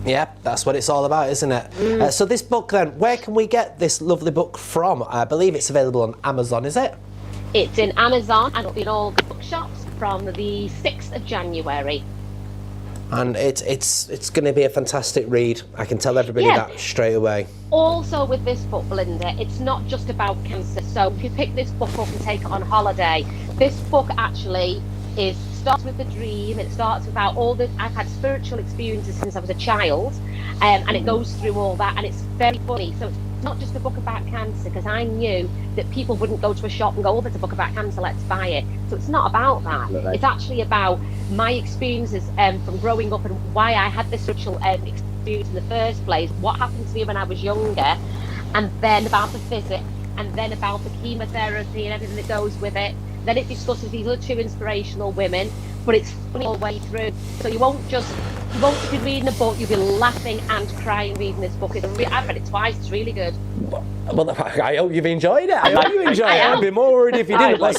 Yeah, that's what it's all about, isn't it? So this book then, where can we get this lovely book from? I believe it's available on Amazon, is it? It's in Amazon and it'll be in all good bookshops from the 6th of January. And it's going to be a fantastic read. I can tell everybody that straight away. Also with this book, Belinda, it's not just about cancer. So if you pick this book up and take it on holiday, this book actually starts with the dream. It starts about I've had spiritual experiences since I was a child, and it goes through all that, and it's very funny. So it's not just a book about cancer, because I knew that people wouldn't go to a shop and go, oh, there's a book about cancer, let's buy it. So it's not about that. It's actually about my experiences from growing up and why I had this spiritual experience in the first place, what happened to me when I was younger, and then about the physics, and then about the chemotherapy and everything that goes with it. Then it discusses these other 2 inspirational women, but it's funny all the way through. So you won't just be reading a book, you'll be laughing and crying reading this book. I've read it twice, it's really good. Well, I hope you've enjoyed it. I hope you enjoyed it. I'd be more worried if you didn't. Well,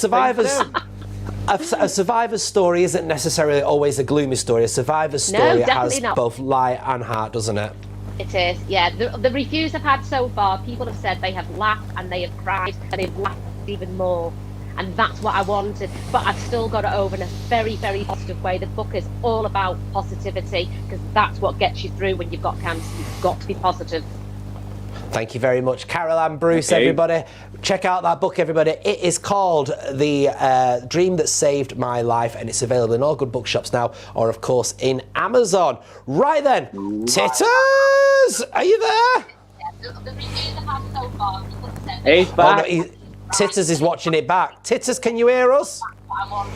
a survivor's story isn't necessarily always a gloomy story. A survivor's story has both light and heart, doesn't it? It is, yeah. The reviews I've had so far, people have said they have laughed and they have cried and they've laughed even more. And that's what I wanted, but I've still got it over in a very, very positive way. The book is all about positivity, because that's what gets you through when you've got cancer. You've got to be positive. Thank you very much, Carol Ann Bruce, everybody. Check out that book, everybody. It is called The Dream That Saved My Life, and it's available in all good bookshops now, or, of course, in Amazon. Right then, Titters! Are you there? Yeah, the reviews I've had so far, people have said... He's back. Titters is watching it back. Titters, can you hear us? I'm on.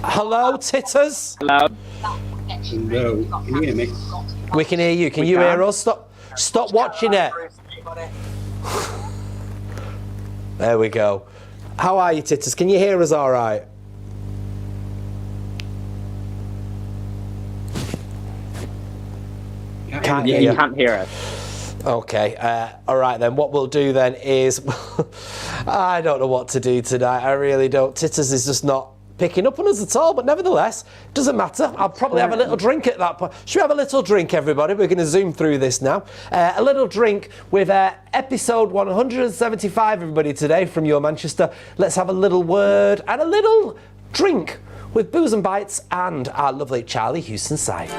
Hello, titters. Hello. Hello. Can you hear me? We can hear you. Can you hear us? Stop watching it. There we go. How are you, titters? Can you hear us all right? Can't hear you. Can't hear us. Okay, all right then. What we'll do then is, I don't know what to do tonight. I really don't. Titters is just not picking up on us at all, but nevertheless, doesn't matter. I'll probably have a little drink at that point. Should we have a little drink, everybody? We're going to zoom through this now. A little drink with episode 175, everybody, today from Your Manchester. Let's have a little word and a little drink with Booze and Bites and our lovely Charlie Houston side.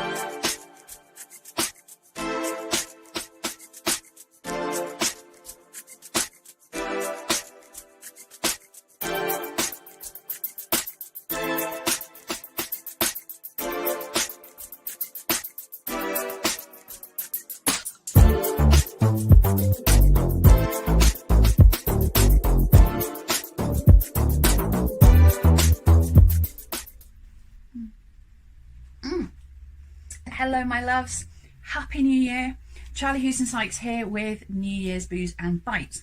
Hello, my loves. Happy New Year. Charlie Houston Sykes here with New Year's Booze and Bites.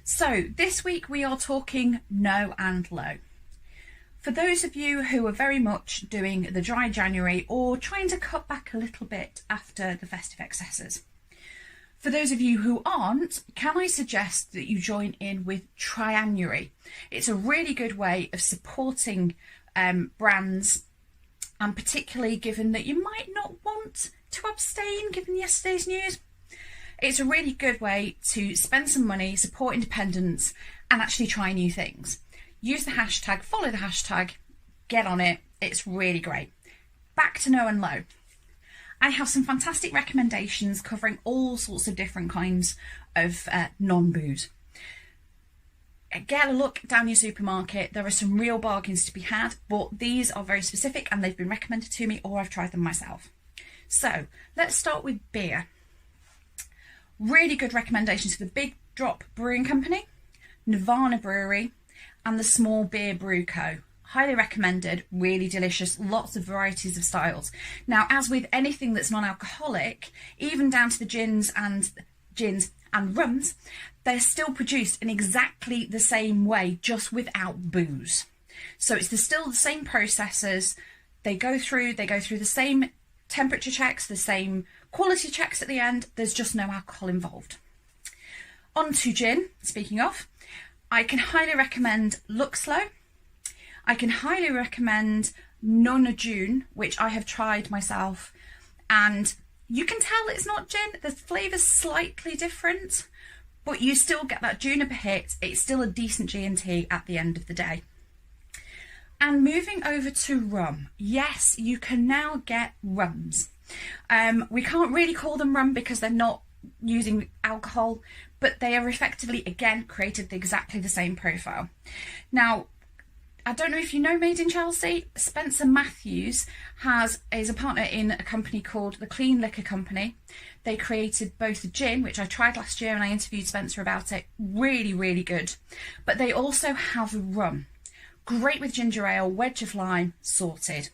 So this week we are talking no and low. For those of you who are very much doing the dry January or trying to cut back a little bit after the festive excesses. For those of you who aren't, can I suggest that you join in with Triannuary? It's a really good way of supporting brands, and particularly given that you might not want to abstain given yesterday's news. It's a really good way to spend some money, support independence, and actually try new things. Use the hashtag, follow the hashtag, get on it. It's really great. Back to no and low. I have some fantastic recommendations covering all sorts of different kinds of non-booze. Get a look down your supermarket. There are some real bargains to be had, but these are very specific and they've been recommended to me or I've tried them myself. So let's start with beer. Really good recommendations for the Big Drop Brewing Company, Nirvana Brewery, and the Small Beer Brew Co. Highly recommended, really delicious, lots of varieties of styles. Now, as with anything that's non-alcoholic, even down to the gins and rums, they're still produced in exactly the same way, just without booze. So it's still the same processes. They go through the same temperature checks, the same quality checks at the end. There's just no alcohol involved. On to gin, speaking of, I can highly recommend Luxlow. I can highly recommend Nona June, which I have tried myself, and you can tell it's not gin. The flavour's slightly different, but you still get that juniper hit. It's still a decent G&T at the end of the day. And moving over to rum. Yes, you can now get rums. We can't really call them rum because they're not using alcohol, but they are effectively, again, created exactly the same profile. Now, I don't know if you know Made in Chelsea, Spencer Matthews is a partner in a company called the Clean Liquor Company. They created both the gin, which I tried last year and I interviewed Spencer about it, really, really good. But they also have rum, great with ginger ale, wedge of lime, sorted.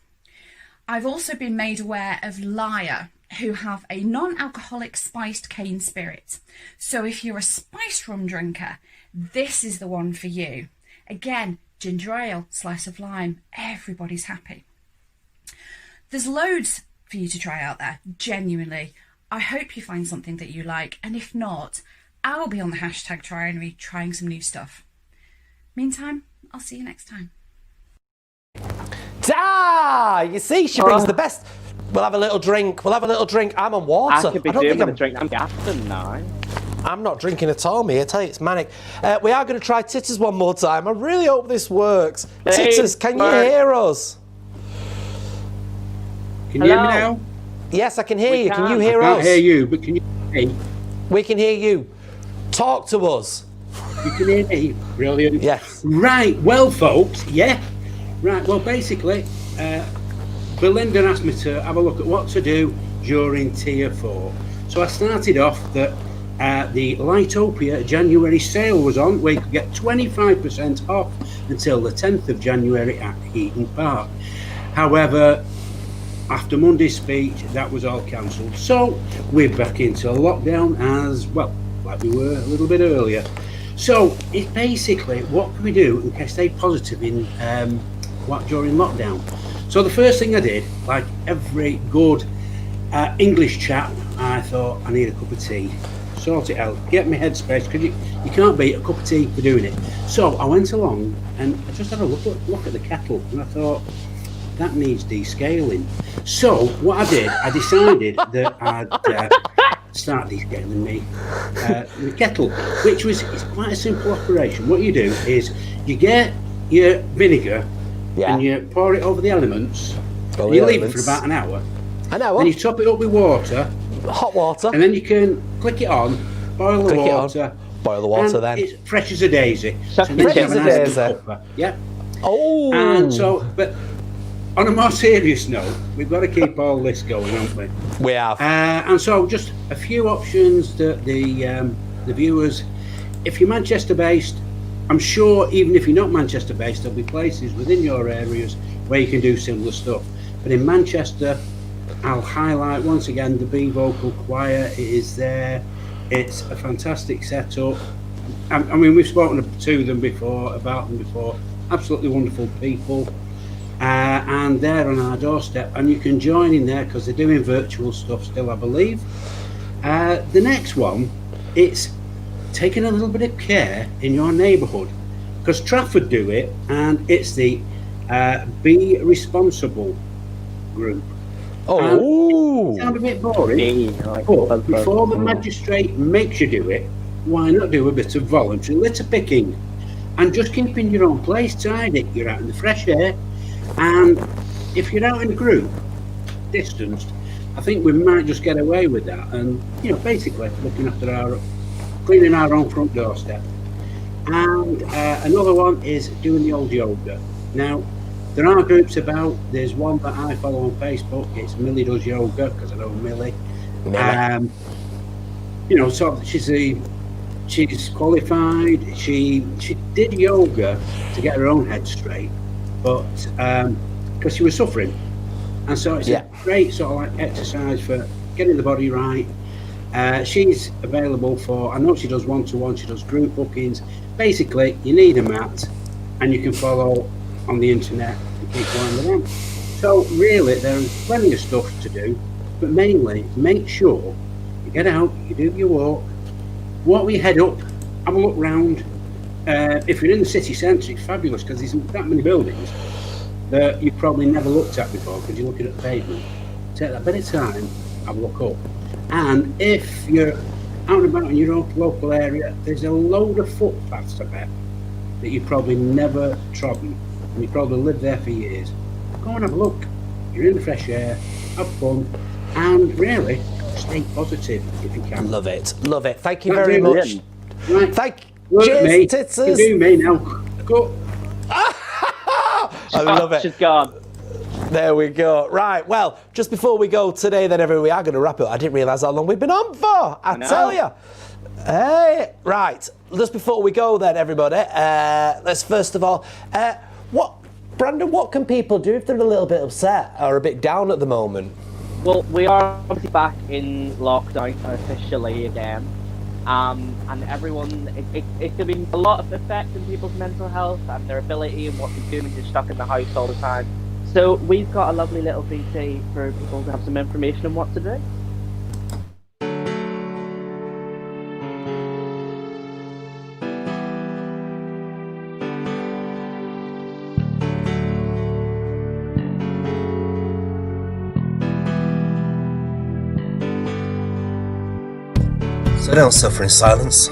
I've also been made aware of Lyre, who have a non-alcoholic spiced cane spirit. So if you're a spiced rum drinker, this is the one for you. Again, ginger ale, slice of lime, everybody's happy. There's loads for you to try out there, genuinely. I hope you find something that you like, and if not, I'll be on the hashtag Triannuary trying some new stuff. Meantime, I'll see you next time. You see, she brings the best. We'll have a little drink. I'm on water. I could be doing with a drink. I'm gassing now. I'm not drinking at all, me. I tell you, it's manic. We are going to try Titters one more time. I really hope this works. Titters, can you hear us? Can you hear me now? Yes, I can hear you. Can you hear us? I can't hear you, but can you hear me? We can hear you. Talk to us. You can hear me? Brilliant. Yes. Right, well, folks, yeah. Right, well, basically, Belinda asked me to have a look at what to do during Tier 4. So I started off that the Lightopia January sale was on, where you could get 25% off until the 10th of January at Heaton Park. However, after Monday's speech, that was all cancelled. So we're back into lockdown as well, like we were a little bit earlier. So it's basically, what can we do in case stay positive in during lockdown? So the first thing I did, like every good English chap, I thought I need a cup of tea. Sort it out, get my headspace, because you can't beat a cup of tea for doing it. So I went along and I just had a look at the kettle, and I thought, that needs descaling. So what I did, I decided that I'd start descaling the kettle, which was it's quite a simple operation. What you do is you get your vinegar and you pour it over the elements, and you leave it for about an hour. Then you top it up with water, hot water, and then you can click it on, boil the water. Boil the water, and then it's fresh as a daisy. So fresh as a daisy. Yeah. Oh. And so, but on a more serious note, we've got to keep all this going, haven't we? We have. And so, just a few options that the viewers, if you're Manchester-based, I'm sure even if you're not Manchester-based, there'll be places within your areas where you can do similar stuff. But in Manchester, I'll highlight once again the B Vocal Choir. It is there. It's a fantastic setup. I mean, we've spoken to them before, about them before. Absolutely wonderful people. And they're on our doorstep, and you can join in there because they're doing virtual stuff still, I believe. The next one, it's taking a little bit of care in your neighbourhood, because Trafford do it, and it's the Be Responsible group. Oh, it sounds a bit boring, but before the magistrate makes you do it, why not do a bit of voluntary litter picking and just keeping your own place tidy? You're out in the fresh air. And if you're out in a group, distanced, I think we might just get away with that. And, basically looking after cleaning our own front doorstep. And another one is doing the old yoga. Now, there are groups about. There's one that I follow on Facebook. It's Millie Does Yoga, because I know Millie. So she's qualified. She did yoga to get her own head straight, but because she was suffering, and so it's a great sort of like exercise for getting the body right. She's available for, I know she does one-to-one, she does group bookings. Basically, you need a mat, and you can follow on the internet and keep going around. So really, there's plenty of stuff to do, but mainly make sure you get out, you do your walk your head up, have a look round. If you're in the city centre, it's fabulous because there's that many buildings that you've probably never looked at before because you're looking at the pavement. Take that bit of time, have a look up. And if you're out and about in your own local area, there's a load of footpaths, I bet, that you've probably never trodden, and you probably lived there for years. Go and have a look. You're in the fresh air, have fun, and really stay positive if you can. Love it. Thank you very much. Right. Cheers, me. Titsers. You do me now. Go. I love it. She's gone. There we go. Right, well, just before we go today, then, everyone, we are going to wrap it up. I didn't realise how long we've been on for. I tell you. Hey, right. Just before we go, then, everybody, let's first of all, Brandon, what can people do if they're a little bit upset or a bit down at the moment? Well, we are obviously back in lockdown officially again. And everyone, it's going to be a lot of effect on people's mental health and their ability and what they do when you're stuck in the house all the time. So we've got a lovely little VT for people to have some information on what to do. So don't suffer in silence.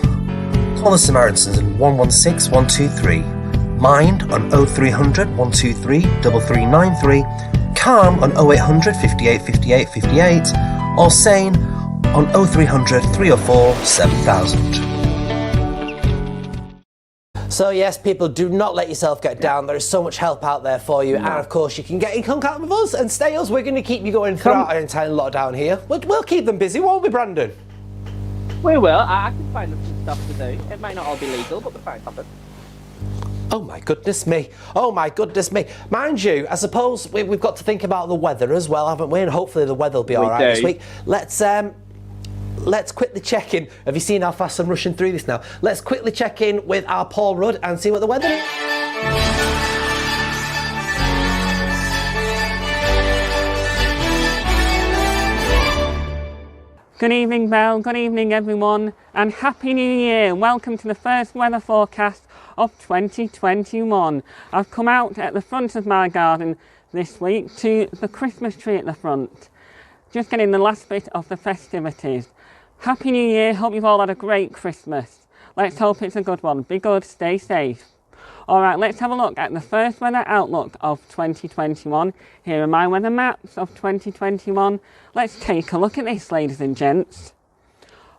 Call the Samaritans on 116 123. Mind on 0300 123 3393. Calm on 0800 58 58 58. Or Sane on 0300 304 7000. So yes, people, do not let yourself get down. There is so much help out there for you. And of course, you can get in contact with us and stay us. We're going to keep you going throughout our entire lockdown here. We'll keep them busy, won't we, Brandon? We will. I can find some stuff to do. It might not all be legal, but we'll find something. Oh my goodness me. Oh my goodness me. Mind you, I suppose we've got to think about the weather as well, haven't we? And hopefully the weather will be all right this week. Let's quickly check in. Have you seen how fast I'm rushing through this now? Let's quickly check in with our Paul Rudd and see what the weather is. Good evening, Belle. Good evening, everyone, and Happy New Year. Welcome to the first weather forecast of 2021. I've come out at the front of my garden this week to the Christmas tree at the front. Just getting the last bit of the festivities. Happy New Year. Hope you've all had a great Christmas. Let's hope it's a good one. Be good, stay safe. Alright, let's have a look at the first weather outlook of 2021. Here are my weather maps of 2021. Let's take a look at this, ladies and gents.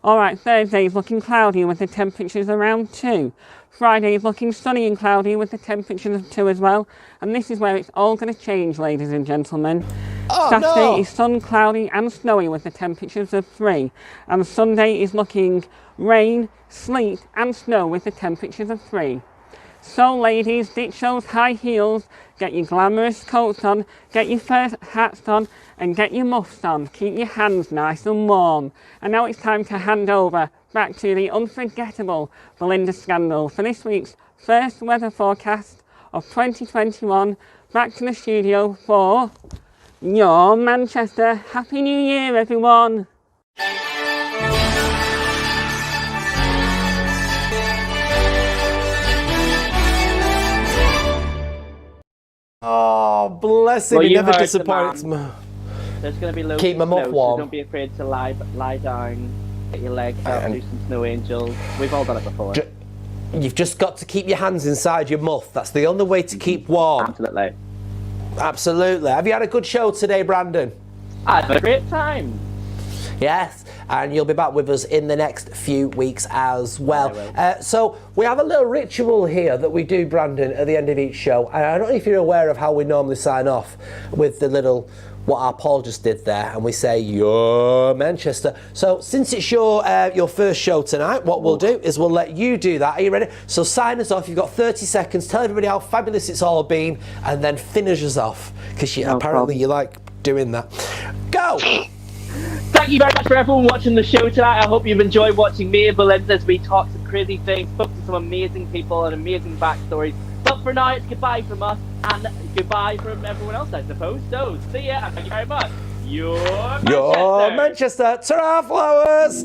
Alright, Thursday is looking cloudy with the temperatures around 2. Friday is looking sunny and cloudy with the temperatures of 2 as well. And this is where it's all going to change, ladies and gentlemen. Saturday is sun, cloudy and snowy with the temperatures of 3. And Sunday is looking rain, sleet and snow with the temperatures of 3. So ladies, ditch those high heels, get your glamorous coats on, get your fur hats on and get your muffs on. Keep your hands nice and warm. And now it's time to hand over back to the unforgettable Belinda Scandal for this week's first weather forecast of 2021. Back to the studio for your Manchester. Happy New Year, everyone. Oh, bless him. Well, he you never heard disappoints me. There's going to be loads Keep my of muff snow, warm. so don't be afraid to lie down, get your legs up, do some snow angels. We've all done it before. You've just got to keep your hands inside your muff. That's the only way to keep warm. Absolutely. Absolutely. Have you had a good show today, Brandon? I had a great time. Yes, and you'll be back with us in the next few weeks as well. So we have a little ritual here that we do, Brandon, at the end of each show. And I don't know if you're aware of how we normally sign off with the little, what our Paul just did there, and we say, "Your Manchester." So since it's your first show tonight, what we'll do is we'll let you do that. Are you ready? So sign us off. You've got 30 seconds. Tell everybody how fabulous it's all been, and then finish us off, because apparently you like doing that. Go! Thank you very much for everyone watching the show tonight. I hope you've enjoyed watching me and Belinda as we talk some crazy things, spoke to some amazing people and amazing backstories. But for now, it's goodbye from us and goodbye from everyone else, I suppose. So, see ya and thank you very much. Your Manchester. Ta-ra, flowers!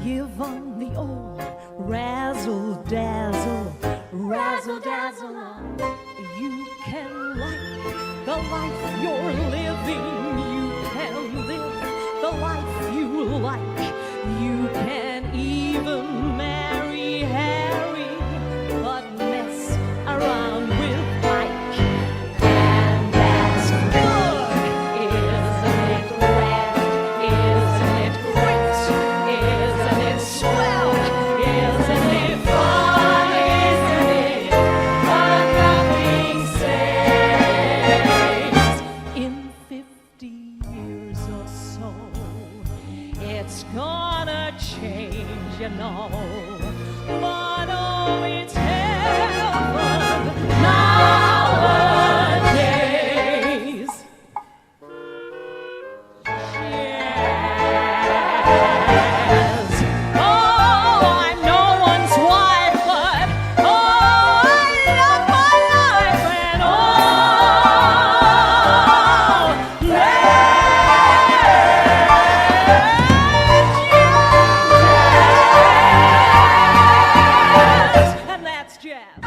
Give on the old razzle-dazzle, razzle-dazzle on. You can light the light